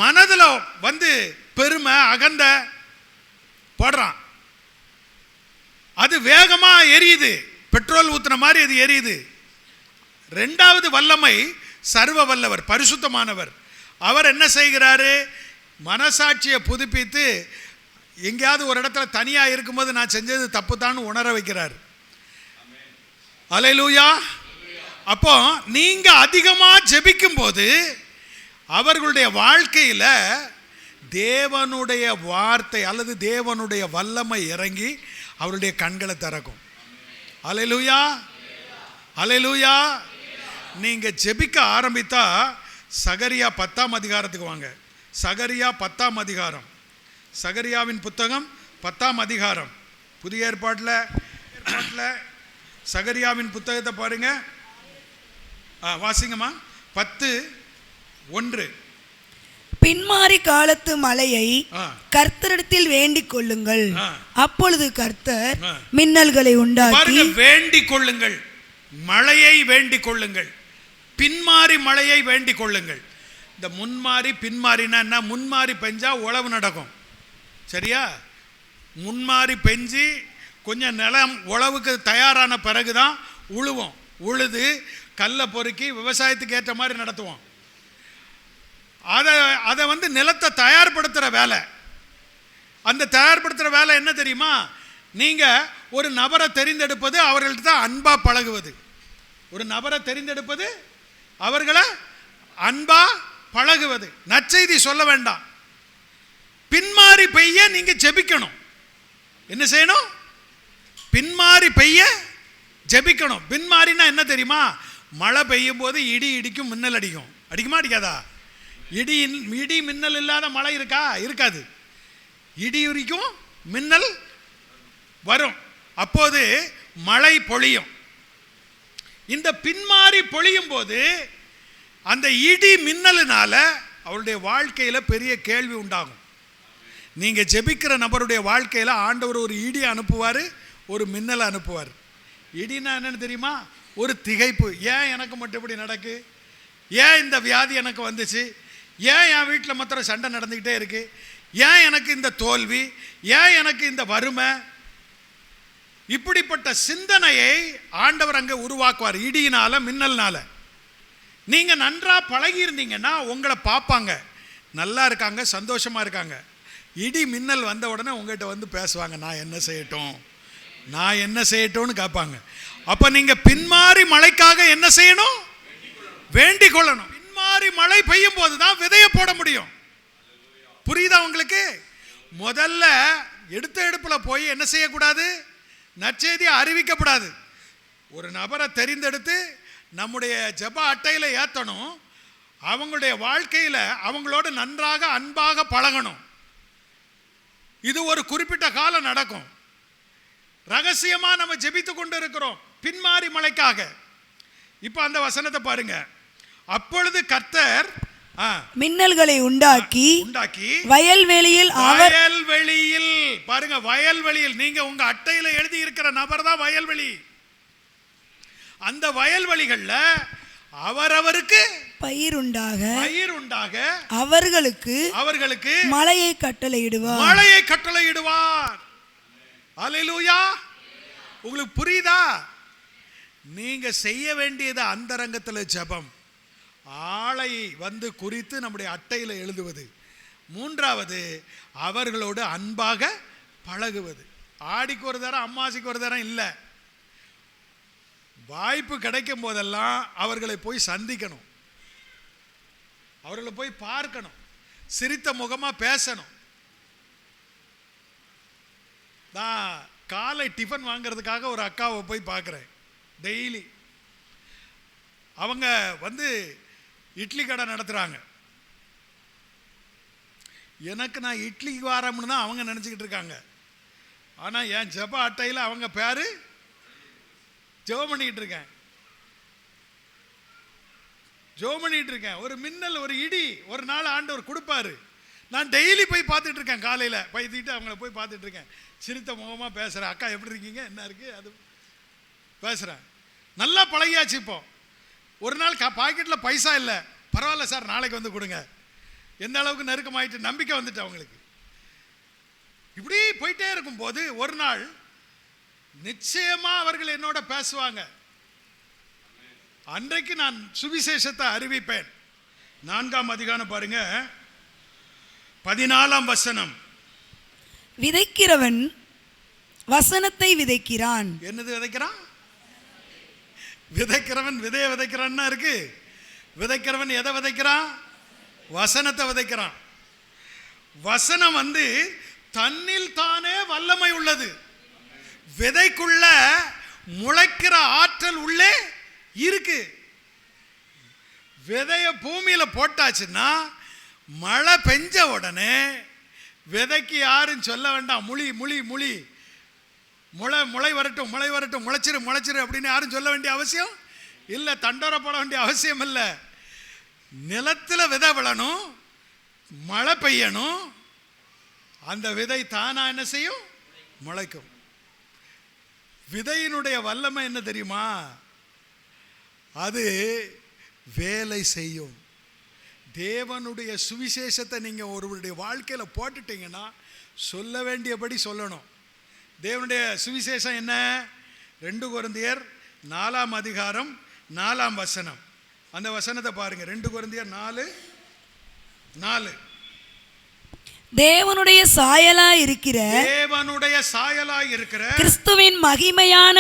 மனதில் வந்து பெருமை, அகந்த போடுறான். அது வேகமாக எரியுது, பெட்ரோல் ஊத்துன மாதிரி அது எரியுது. 2வது வல்லமை சர்வ வல்லவர், பரிசுத்தமானவர். அவர் என்ன செய்கிறாரு? மனசாட்சியை புதுப்பித்து எங்கேயாவது ஒரு இடத்துல தனியாக இருக்கும்போது நான் செஞ்சது தப்பு தான் உணர வைக்கிறார். அல்லேலூயா. அப்போ நீங்க அதிகமாக ஜெபிக்கும் போது அவர்களுடைய வாழ்க்கையில் தேவனுடைய வார்த்தை அல்லது தேவனுடைய வல்லமை இறங்கி அவருடைய கண்களை திறக்கும். அல்லேலூயா, அல்லேலூயா. நீங்க ஜெபிக்க ஆரம்பித்தா சகரியா 10ஆம் அதிகாரத்துக்கு வாங்க. சகரியா 10ஆம் அதிகாரம், சகரியாவின் புத்தகம் 10ஆம் அதிகாரம். புதிய ஏற்பாட்டில் சகரியாவின் புத்தகத்தை பாருங்க, வாசிங்கம்மா. 10:1.
பின்மாறி காலத்து மழையை கர்த்தரிடத்தில் வேண்டிக் கொள்ளுங்கள், அப்பொழுது கர்த்தர் மின்னல்களை உண்டாக்கி.
வேண்டிக் கொள்ளுங்கள், மழையை வேண்டிக் கொள்ளுங்கள், பின்மாறி மழையை வேண்டிக் கொள்ளுங்கள். இந்த முன்மாறி பின்மாறினா என்ன? முன்மாறி பெஞ்சா உழவு நடக்கும், சரியா? முன்மாறி பெஞ்சு கொஞ்சம் நிலம் உழவுக்கு தயாரான பிறகு தான் உழுவோம். உழுது கல்லை பொறுக்கி விவசாயத்துக்கு ஏற்ற மாதிரி நடத்துவோம். அதை வந்து நிலத்தை தயார்படுத்துகிற வேலை. அந்த தயார்படுத்துகிற வேலை என்ன தெரியுமா? நீங்கள் ஒரு நபரை தெரிந்தெடுப்பது, அவர்கள்ட்ட தான் அன்பாக பழகுவது. ஒரு நபரை தெரிந்தெடுப்பது, அவர்களை அன்பா பழகுவது. நற்செய்தி சொல்ல வேண்டாம். பின்மாறி பெய்ய நீங்க ஜெபிக்கணும். என்ன செய்யணும்? பின்மாறி பெய்ய ஜெபிக்கணும். பின்மாறினா என்ன தெரியுமா? மழை பெய்யும் போது இடி இடிக்கும், மின்னல் அடிக்கும். அடிக்குமா அடிக்காதா? இடி மின்னல் இல்லாத மழை இருக்கா? இருக்காது. இடி இடிக்கும், மின்னல் வரும், அப்போது மழை பொழியும். இந்த பின்மாறி பொழியும் போது அந்த இடி மின்னலினால அவருடைய வாழ்க்கையில் பெரிய கேள்வி உண்டாகும். நீங்கள் ஜெபிக்கிற நபருடைய வாழ்க்கையில் ஆண்டவர் ஒரு இடி அனுப்புவார், ஒரு மின்னலை அனுப்புவார். இடினா என்னன்னு தெரியுமா? ஒரு திகைப்பு. ஏன் எனக்கு மட்டும் இப்படி நடக்கு? ஏன் இந்த வியாதி எனக்கு வந்துச்சு? ஏன் என் வீட்டில் மாத்திரம் சண்டை நடந்துக்கிட்டே இருக்கு? ஏன் எனக்கு இந்த தோல்வி? ஏன் எனக்கு இந்த வறுமை? இப்படிப்பட்ட சிந்தனையை ஆண்டவர் அங்கே உருவாக்குவார், இடியினால, மின்னல்னால. நீங்க நன்றா பழகி இருந்தீங்கன்னா உங்களை பார்ப்பாங்க, நல்லா இருக்காங்க, சந்தோஷமா இருக்காங்க. இடி மின்னல் வந்த உடனே உங்ககிட்ட வந்து பேசுவாங்க, நான் என்ன செய்யட்டும், நான் என்ன செய்யட்டும்னு கேட்பாங்க. அப்ப நீங்க பின்மாறி மழைக்காக என்ன செய்யணும்? வேண்டிக் கொள்ளணும். பின்மாறி மழை பெய்யும் போது தான் விதைய போட முடியும். புரியுதா உங்களுக்கு? முதல்ல எடுத்த எடுப்புல போய் என்ன செய்யக்கூடாது? நற்செய்தியை அறிவிக்கப்படாது. ஒரு நபரை தெரிந்தெடுத்து நம்முடைய ஜெப அட்டையில் ஏற்றணும். அவங்களுடைய வாழ்க்கையில் அவங்களோட நன்றாக அன்பாக பழகணும். இது ஒரு குறிப்பிட்ட காலம் நடக்கும். ரகசியமாக நம்ம ஜெபித்து கொண்டு இருக்கிறோம் பின்மாறி மழைக்காக. இப்போ அந்த வசனத்தை பாருங்க. அப்பொழுது கர்த்தர்
மின்னல்களை உண்டாக்கி வயல்வெளியில்
பாருங்க, வயல்வெளியில். நீங்க உங்க அட்டையில எழுதி இருக்கிற நபர் தான் வயல்வெளி. அந்த வயல்வெளிகள்ல அவரவருக்கு பயிர் உண்டாக அவர்களுக்கு
மழையை கட்டளையிடுவார்.
அல்லேலூயா. உங்களுக்கு புரியுதா? நீங்க செய்ய வேண்டியது அந்தரங்கத்தில் ஜெபம், ஆளை வந்து குறித்து நம்முடைய அட்டையில் எழுதுவது. 3வது அவர்களோடு அன்பாக பழகுவது. ஆடிக்கு ஒரு தரம், அம்மாசிக்கு ஒரு தரம் இல்லை. வாய்ப்பு கிடைக்கும் போதெல்லாம் அவர்களை போய் சந்திக்கணும், அவர்களை போய் பார்க்கணும். சிரித்த முகமா பேசணும். நான் காலை டிஃபன் வாங்கிறதுக்காக ஒரு அக்காவை போய் பார்க்குறேன். டெய்லி அவங்க வந்து இட்லி கடை நடத்துகிறாங்க. எனக்கு நான் இட்லிக்கு வாரம்னு தான் அவங்க நினச்சிக்கிட்டு இருக்காங்க. ஆனால் என் ஜெப அட்டையில் அவங்க பேர் ஜெபம் பண்ணிக்கிட்டு இருக்கேன். ஒரு மின்னல், ஒரு இடி ஒரு நாள் ஆண்டவர் கொடுப்பாரு. நான் டெய்லி போய் பார்த்துட்டு இருக்கேன். காலையில் பைத்திட்டு அவங்கள போய் பார்த்துட்டு இருக்கேன். சிரித்த முகமாக பேசுகிறேன். அக்கா எப்படி இருக்கீங்க, என்ன இருக்குது, அது பேசுகிறேன். நல்லா பழகியாச்சு. இப்போ ஒரு நாள் பாக்கெட்டில் பைசா இல்லை, பரவாயில்ல சார் நாளைக்கு வந்து கொடுங்க. எந்த அளவுக்கு நெருக்கமாயிட்டு நம்பிக்கை வந்துட்டு அவங்களுக்கு. இப்படி போயிட்டே இருக்கும்போது ஒரு நாள் நிச்சயமா அவர்கள் என்னோட பேசுவாங்க. அன்றைக்கு நான் சுவிசேஷத்தை அறிவிப்பேன். 4ஆம் அதிகாரம் பாருங்க, 14ஆம் வசனம்.
விதைக்கிறவன் வசனத்தை விதைக்கிறான்.
என்னது விதைக்கிறான்? விதைக்கிறவன் விதைய விதைக்கிறான்னா இருக்கு. விதைக்கிறவன் எதை விதைக்கிறான்? வசனத்தை விதைக்கிறான். வசனம் வந்து தன்னில் தானே வல்லமை உள்ளது. விதைக்குள்ள முளைக்கிற ஆற்றல் உள்ளே இருக்கு. விதைய பூமியில போட்டாச்சுன்னா மழை பெஞ்ச உடனே விதைக்கு யாரும் சொல்ல வேண்டாம், முளி முளி முளி முளை வரட்டும் முளை வரட்டும் முளைச்சிரு அப்படின்னு யாரும் சொல்ல வேண்டிய அவசியம் இல்லை. தண்டோரப்பட வேண்டிய அவசியம் இல்லை. நிலத்தில் விதை விழணும், மழை பெய்யணும், அந்த விதை தானா என்ன செய்யும்? முளைக்கும். விதையினுடைய வல்லமை என்ன தெரியுமா? அது வேலை செய்யும். தேவனுடைய சுவிசேஷத்தை நீங்கள் ஒருவருடைய வாழ்க்கையில் போட்டுட்டீங்கன்னா சொல்ல வேண்டியபடி சொல்லணும். தேவனுடைய சுவிசேஷம் என்ன? 2 கொரிந்தியர் 4ஆம் அதிகாரம் 4ஆம் வசனம். அந்த வசனத்தை பாருங்க. 2 கொரிந்தியர் 4:4.
தேவனுடைய சாயலாய் இருக்கிற கிறிஸ்துவின் மகிமையான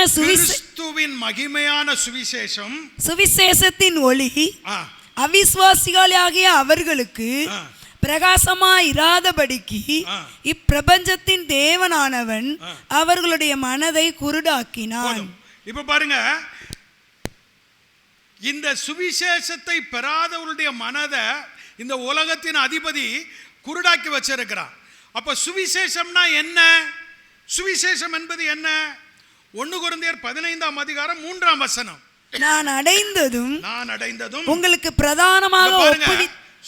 சுவிசேஷம், சுவிசேஷத்தின் ஒளி அவிசுவாசிகளாகிய அவர்களுக்கு பிரகாசமாய் இராதபடிக்கு இப்பிரபஞ்சத்தின் தேவனானவன் அவர்களுடைய மனதை குருடாக்கினான்.
இப்ப பாருங்க, இந்த சுவிசேஷத்தை பெறாதவருடைய மனதை இந்த உலகத்தின் அதிபதி குருடாக்கி வச்சிருக்கிறான். அப்ப சுவிசேஷம்னா என்ன? சுவிசேஷம் என்பது என்ன? 1 கொரிந்தியர் 15ஆம் அதிகாரம் 3ஆம் வசனம்.
நான் அடைந்ததும் உங்களுக்கு பிரதானமாக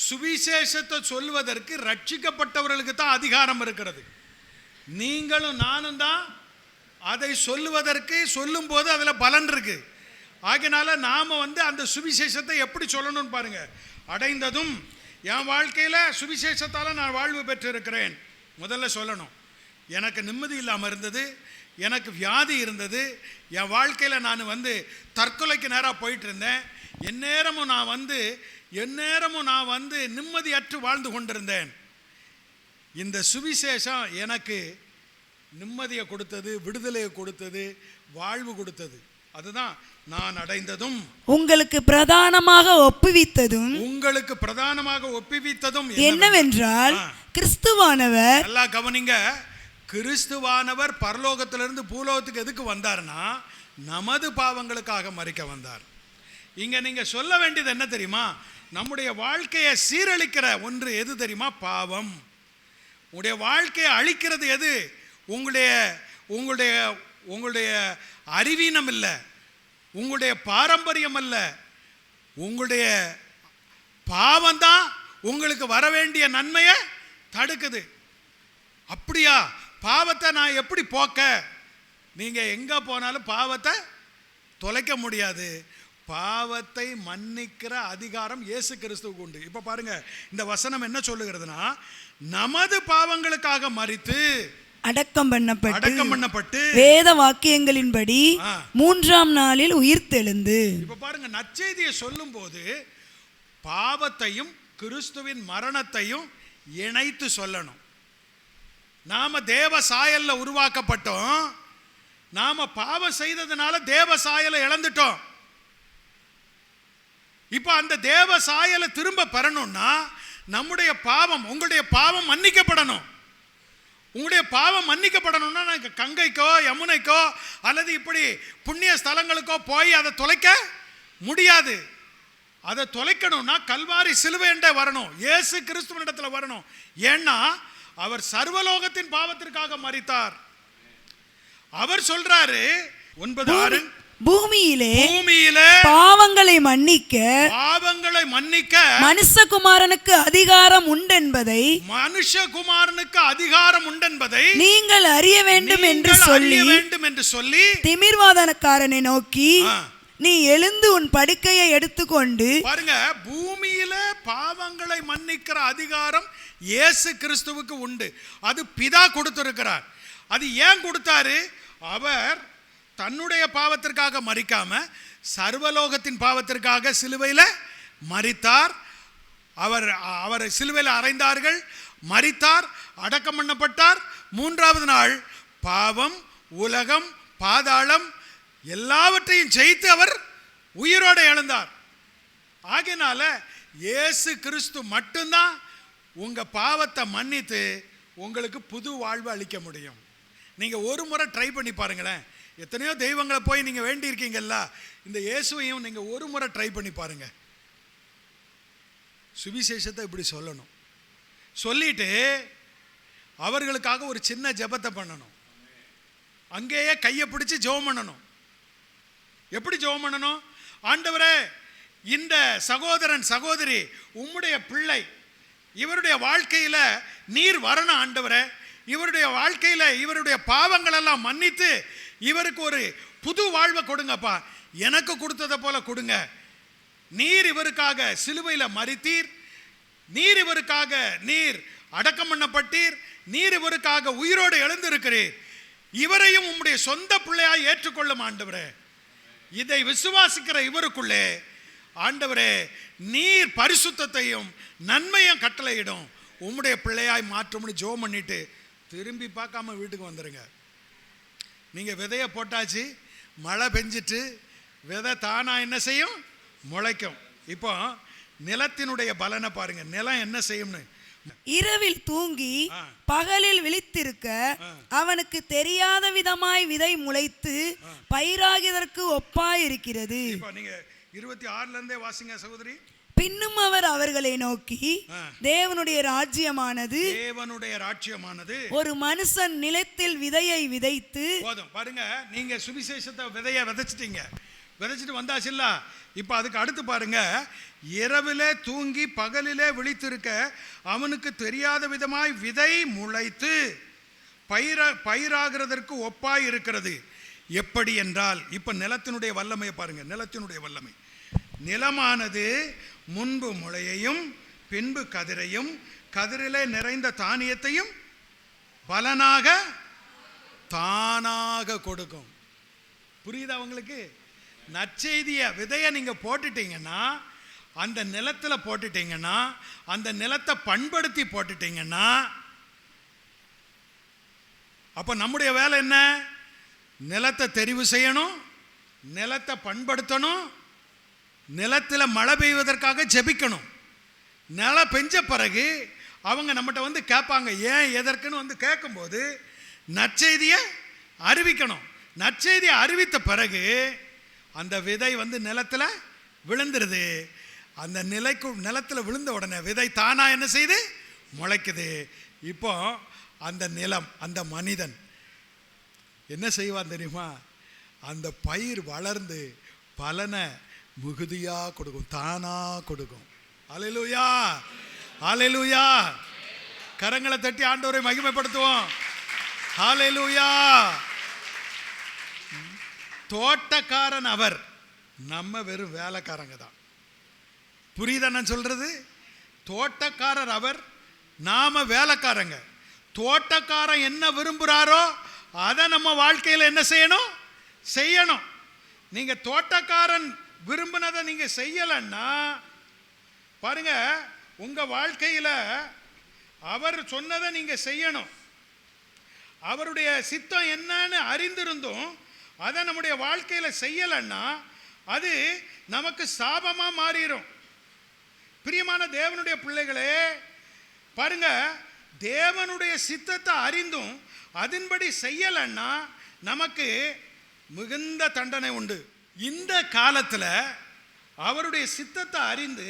சுவிசேஷத்தை சொல்வதற்கு ரட்சிக்கப்பட்டவர்களுக்கு தான் அதிகாரம் இருக்கிறது. நீங்களும் நானும் தான் அதை சொல்லுவதற்கு சொல்லும் போது அதில் பலன் இருக்கு. ஆகையினால நாம அந்த சுவிசேஷத்தை எப்படி சொல்லணும்னு பாருங்க. அடைந்ததும், என் வாழ்க்கையில் சுவிசேஷத்தால் நான் வாழ்வு பெற்று இருக்கிறேன். முதல்ல சொல்லணும். எனக்கு நிம்மதி இல்லாமல் இருந்தது, எனக்கு வியாதி இருந்தது, என் வாழ்க்கையில் நான் தற்கொலைக்கு நேராக போயிட்டு இருந்தேன். எந்நேரமும் நான் நிம்மதியற்று வாழ்ந்து கொண்டிருந்தேன். இந்த சுவிசேஷம் எனக்கு நிம்மதியை கொடுத்தது, விடுதலையை கொடுத்தது, வாழ்வு கொடுத்தது. அதுதான் நான் அடைந்ததும்
உங்களுக்கு பிரதானமாக ஒப்புவித்ததும் என்னவென்றால் கிறிஸ்துவானவர்.
நல்லா கவனிங்க. கிறிஸ்துவானவர் பரலோகத்திலிருந்து பூலோகத்துக்கு எதுக்கு வந்தார்னா நமது பாவங்களுக்காக மரிக்க வந்தார். இங்க நீங்க சொல்ல வேண்டியது என்ன தெரியுமா? நம்முடைய வாழ்க்கையை சீரழிக்கிற ஒன்று எது தெரியுமா? பாவம். உங்களுடைய வாழ்க்கையை அழிக்கிறது எது? உங்களுடைய அறிவீனம் இல்லை, உங்களுடைய பாரம்பரியம் அல்ல, உங்களுடைய பாவம் தான் உங்களுக்கு வர வேண்டிய நன்மையை தடுக்குது. அப்படியா? பாவத்தை நான் எப்படி போக்க? நீங்க எங்க போனாலும் பாவத்தை தொலைக்க முடியாது. பாவத்தை மன்னிக்கிற அதிகாரம் இயேசு கிறிஸ்துவுக்கு உண்டு. இப்ப பாருங்க, இந்த வசனம் என்ன சொல்லுகிறதுனா, நமது பாவங்களுக்காக மரித்து
அடக்கம் பண்ணப்பட்டு வேத வாக்கியங்களின்படி 3ஆம் நாளில் உயிர்த்தெழுந்து.
இப்ப பாருங்க, நற்செய்தியை சொல்லும் போது பாவத்தையும் கிறிஸ்துவின் மரணத்தையும் இணைத்து சொல்லணும். நாம தேவ சாயல்ல உருவாக்கப்பட்டோம். நாம பாவம் செய்ததுனால தேவ சாயலை இழந்துட்டோம். இப்ப அந்த தேவ சாயலை திரும்ப பெறணும்னா நம்முடைய பாவம், உங்களுடைய பாவம் மன்னிக்கப்படணும். உங்களுடைய பாவம் மன்னிக்கப்படணும்னா நாங்கள் கங்கைக்கோ யமுனைக்கோ அல்லது இப்படி புண்ணிய ஸ்தலங்களுக்கோ போய் அதை தொலைக்க முடியாது. அதை தொலைக்கணும்னா கல்வாரி சிலுவைண்டே வரணும், இயேசு கிறிஸ்துவனிடத்தில் வரணும். ஏன்னா அவர் சர்வலோகத்தின் பாவத்திற்காக மரித்தார். அவர் சொல்றாரு 9:6,
பூமியிலே பாவங்களை மன்னிக்க மனுஷகுமாரனுக்கு அதிகாரம் உண்டென்பதை நீங்கள் அறிய வேண்டும் என்று சொல்லி திமிர்வாதனக்காரனை நோக்கி, நீ எழுந்து உன் படுக்கையை எடுத்துக்கொண்டு.
பாருங்க, பூமியில பாவங்களை மன்னிக்கிற அதிகாரம் இயேசு கிறிஸ்துவுக்கு உண்டு. அது பிதா கொடுத்திருக்கிறார். அது ஏன் கொடுத்தாரு? அவர் தன்னுடைய பாவத்திற்காக மரிக்காம சர்வலோகத்தின் பாவத்திற்காக சிலுவையில் மரித்தார். அவர் சிலுவையில் அறைந்தார்கள், மரித்தார், அடக்கம் பண்ணப்பட்டார். 3ஆவது நாள் பாவம், உலகம், பாதாளம் எல்லாவற்றையும் ஜெயித்து அவர் உயிரோடு எழுந்தார். ஆகையினால இயேசு கிறிஸ்து மட்டும்தான் உங்க பாவத்தை மன்னித்து உங்களுக்கு புது வாழ்வு அளிக்க முடியும். நீங்க ஒரு முறை ட்ரை பண்ணி பாருங்களேன். எத்தனையோ தெய்வங்களை போய் நீங்க வேண்டி இருக்கீங்கல்ல, இந்த இயேசுவையும் நீங்க ஒரு முறை ட்ரை பண்ணி பாருங்க. சுவிசேஷத்தை இப்படி சொல்லணும், சொல்லிட்டு அவர்களுக்காக ஒரு சின்ன ஜெபத்தை பண்ணணும். அங்கேயே கையை பிடிச்சி ஜெபம் பண்ணணும். எப்படி ஜெபம் பண்ணணும்? ஆண்டவரே, இந்த சகோதரன் சகோதரி உம்முடைய பிள்ளை, இவருடைய வாழ்க்கையில நீர் வரணும் ஆண்டவரே. இவருடைய வாழ்க்கையில இவருடைய பாவங்கள் எல்லாம் மன்னித்து இவருக்கு ஒரு புது வாழ்வை கொடுங்கப்பா. எனக்கு கொடுத்ததை போல கொடுங்க. நீர் இவருக்காக சிலுவையில் மரித்தீர், நீர் இவருக்காக நீர் அடக்கம் பண்ணப்பட்டீர், நீர் இவருக்காக உயிரோடு எழுந்திருக்கிறீர். இவரையும் உம்முடைய சொந்த பிள்ளையாய் ஏற்றுக்கொள்ளும் ஆண்டவரே. இதை விசுவாசிக்கிற இவருக்குள்ளே ஆண்டவரே நீர் பரிசுத்தத்தையும் நன்மையும் கட்டளையிடும் உம்முடைய பிள்ளையாய் மாற்றும்னு ஜெபம் பண்ணிட்டு திரும்பி பார்க்காம வீட்டுக்கு வந்துடுங்க. நீங்கள் விதையை போட்டாச்சு, மழை பெஞ்சிட்டு விதை தானா என்ன செய்யும்? முளைக்கும். இப்போ நிலத்தினுடைய பலனை பாருங்க. நிலம் என்ன செய்யும்னு,
இரவில் தூங்கி பகலில் விழித்திருக்க அவனுக்கு தெரியாத விதமாய் விதை முளைத்து பயிராகிறதற்கு ஒப்பாய் இருக்கிறது.
இப்போ நீங்க 26ல இருந்தே வாசிங்க சகோதரி.
பின்னும் அவர் அவர்களை நோக்கி, தேவனுடைய ராஜ்யமானது ஒரு மனுஷன் நிலத்தில் விதையை விதைத்து.
போதும் பாருங்க, நீங்க சுவிசேஷத்தை விதையை விதைச்சிட்டு வந்தாச்சு இல்ல. இப்ப அதுக்கு அடுத்து பாருங்க, இரவிலே தூங்கி பகலிலே விழித்திருக்க அவனுக்கு தெரியாத விதமாய் விதை முளைத்து பயிராகிறதற்கு ஒப்பாய் இருக்கிறது. எப்படி என்றால், இப்ப நிலத்தினுடைய வல்லமையை பாருங்க. நிலத்தினுடைய வல்லமை, நிலமானது முன்பு முளையையும் பின்பு கதிரையும் கதிரிலே நிறைந்த தானியத்தையும் பலனாக தானாக கொடுக்கும். புரியுதா உங்களுக்கு? நற்செய்திய விதையை நீங்க போட்டுட்டீங்கன்னா, அந்த நிலத்துல போட்டுட்டீங்கன்னா, அந்த நிலத்தை பண்படுத்தி போட்டுட்டீங்கன்னா, அப்ப நம்முடைய வேலை என்ன? நிலத்தை தெரிவு செய்யணும், நிலத்தை பண்படுத்தணும், நிலத்தில் மழை பெய்வதற்காக ஜெபிக்கணும். நிலம் பெஞ்ச பிறகு அவங்க நம்மகிட்ட வந்து கேட்பாங்க, ஏன் எதற்குன்னு வந்து கேட்கும்போது நற்செய்தியை அறிவிக்கணும். நற்செய்தியை அறிவித்த பிறகு அந்த விதை வந்து நிலத்தில் விழுந்துருது. அந்த நிலத்தில் விழுந்த உடனே விதை தானா என்ன செய்யுது? முளைக்குது. இப்போ அந்த நிலம், அந்த மனிதன் என்ன செய்வான் தெரியுமா? அந்த பயிர் வளர்ந்து பலனை மிகுதியா கொடுக்கும், தானா கொடுக்கும். அல்லேலூயா, அல்லேலூயா. கரங்களை தட்டி ஆண்டவரை மகிமைப்படுத்துவோம். அல்லேலூயா. தோட்டக்காரன் அவர், நம்ம வெறும் வேலைக்காரங்க தான். புரியுதா நான் சொல்றது? தோட்டக்காரர் அவர், நாம வேலைக்காரங்க. தோட்டக்காரன் என்ன விரும்புகிறாரோ அதை நம்ம வாழ்க்கையில் என்ன செய்யணும். நீங்க தோட்டக்காரன் விரும்பினதை நீங்க செய்யலன்னா பாருங்க, உங்க வாழ்க்கையில அவர் சொன்னதை நீங்க செய்யணும். அவருடைய சித்தம் என்னன்னு அறிந்திருந்தும் அதை நம்முடைய வாழ்க்கையில செய்யலன்னா அது நமக்கு சாபமா மாறிடும். பிரியமான தேவனுடைய பிள்ளைகளே, பாருங்க, தேவனுடைய சித்தத்தை அறிந்தும் அதன்படி செய்யலைன்னா நமக்கு மிகுந்த தண்டனை உண்டு. இந்த காலத்தில் அவருடைய சித்தத்தை அறிந்து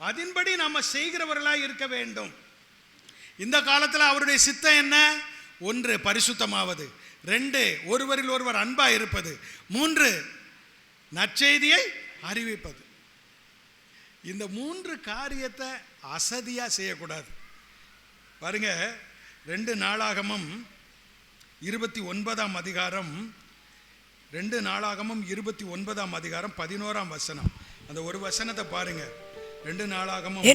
அதன்படி நம்ம செய்கிறவர்களாக இருக்க வேண்டும். இந்த காலத்தில் அவருடைய சித்தம் என்ன? 1, பரிசுத்தமாவது; 2, ஒருவரில் ஒருவர் அன்பாக இருப்பது; 3, நற்செய்தியை அறிவிப்பது. இந்த 3 காரியத்தை அசதியாக செய்யக்கூடாது. பாருங்க, 2 நாளாகமம் 29ஆம் அதிகாரம், 2 நாளாகமம் 29ஆம் அதிகாரம் 11ஆம் வசனம். அந்த ஒரு வசனத்தை பாருங்க. 2 நாளாகமம்.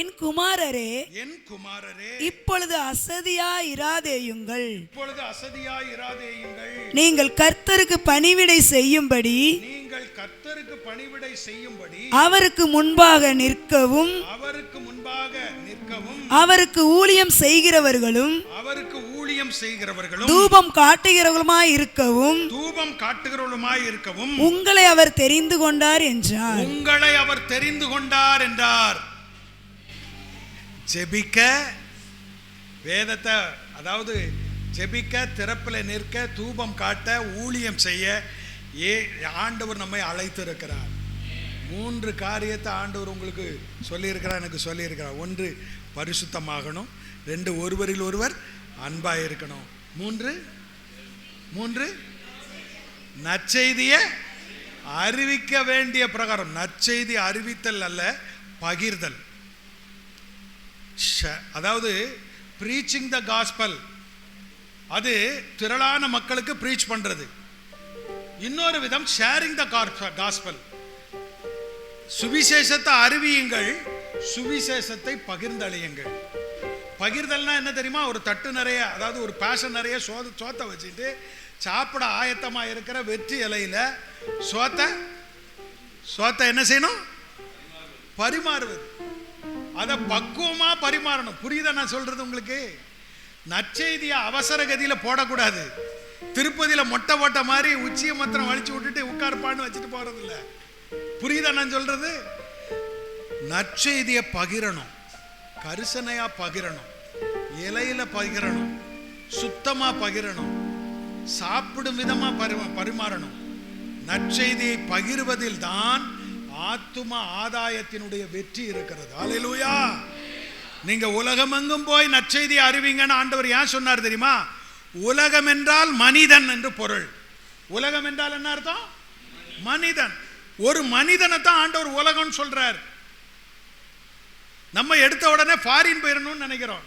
என் குமாரரே,
என் குமாரரே,
இப்பொழுது அசதியாயிராதேயுங்கள்.
இப்பொழுது அசதியாயிராதேயுங்கள்.
நீங்கள் கர்த்தருக்கு பணிவிடை செய்யும்படி,
நீங்கள் கர்த்தருக்கு பணிவிடை செய்யும்படி
அவருக்கு முன்பாக நிற்கவும்,
அவருக்கு முன்பாக நிற்கவும்,
அவருக்கு ஊழியம் செய்கிறவர்களும்,
அவருக்கு ஊழியம் செய்கிறவர்களும்,
தூபம் காட்டுகிறவர்களுமாய் இருக்கவும்,
தூபம் காட்டுகிறவர்களுமாய் இருக்கவும்
உங்களை அவர் தெரிந்து கொண்டார் என்றார்.
உங்களை அவர் தெரிந்து கொண்டார் என்றார். ஜெபிக்க, வேதத்தை, அதாவது ஜெபிக்க, திறப்பில் நிற்க, தூபம் காட்ட, ஊழியம் செய்ய ஆண்டவர் நம்மை அழைத்து இருக்கிறார். 3 காரியத்தை ஆண்டவர் உங்களுக்கு சொல்லியிருக்கிறார், எனக்கு சொல்லியிருக்கிறார். 1, பரிசுத்தமாகணும்; 2, ஒருவரில் ஒருவர் அன்பாக இருக்கணும்; 3, நற்செய்தியை அறிவிக்க வேண்டிய பிரகாரம். நற்செய்தி அறிவித்தல் அல்ல, பகிர்தல். அதாவது preaching the gospel, அது திரளான மக்களுக்கு preach பண்றது. இன்னொரு விதம் sharing the gospel. சுவிசேஷத்தை அறிவியுங்கள், சுவிசேஷத்தை பகிர்ந்தளியுங்கள். பகிர்தல்னா என்ன தெரியுமா? ஒரு தட்டு நிறைய, அதாவது ஒரு பேஷன் நிறைய சோத்தை வச்சுட்டு சாப்பிட ஆயத்தமா இருக்கிற வெற்றி இலையில சோத்தை என்ன செய்யணும்? பரிமாறுவது. அதை பக்குவமா பரிமாறணும். புரியுதா நான் சொல்றது உங்களுக்கு? நற்செய்தியை அவசர கதியில போடக்கூடாது. திருப்பதியில மொட்டை போட்ட மாதிரி உச்சியை மாத்திரம் வலிச்சு விட்டுட்டு உட்கார்ப்பான்னு வச்சுட்டு போறது இல்லை. புரியுதா நான் சொல்றது? நற்செய்தியை பகிரணும், கரிசனையா பகிரணும், இலையில பகிரணும், சுத்தமா பகிரணும், சாப்பிடும் விதமா பரிமாறணும். நற்செய்தியை பகிர்வதில் தான் ஆத்தும ஆதாயத்தினுடைய வெற்றி இருக்கிறது. அல்லேலூயா. நீங்க உலகமெங்கும் போய் நற்செய்தியை அறிவிங்கன்னு ஆண்டவர் ஏன் சொன்னார் தெரியுமா? உலகம் என்றால் மனிதன் என்று பொருள். உலகம் என்றால் என்ன அர்த்தம்? மனிதன். ஒரு மனிதனை தான் ஆண்டவர் உலகம்னு சொல்றார். நம்ம எடுத்த உடனே ஃபாரின் போயிடணும்னு நினைக்கிறோம்.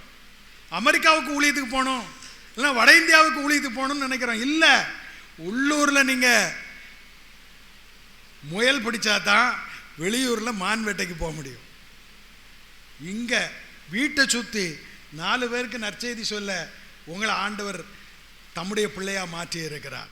அமெரிக்காவுக்கு ஊழியத்துக்கு போகணும், இல்லைன்னா வட இந்தியாவுக்கு ஊழியத்துக்கு போகணும்னு நினைக்கிறோம். இல்லை, உள்ளூரில் நீங்கள் முயல் பிடிச்சாதான் வெளியூரில் மான் வேட்டைக்கு போக முடியும். இங்கே வீட்டை சுற்றி 4 பேருக்கு நற்செய்தி சொல்ல உங்களை ஆண்டவர் தம்முடைய பிள்ளையாக மாற்றி இருக்கிறார்.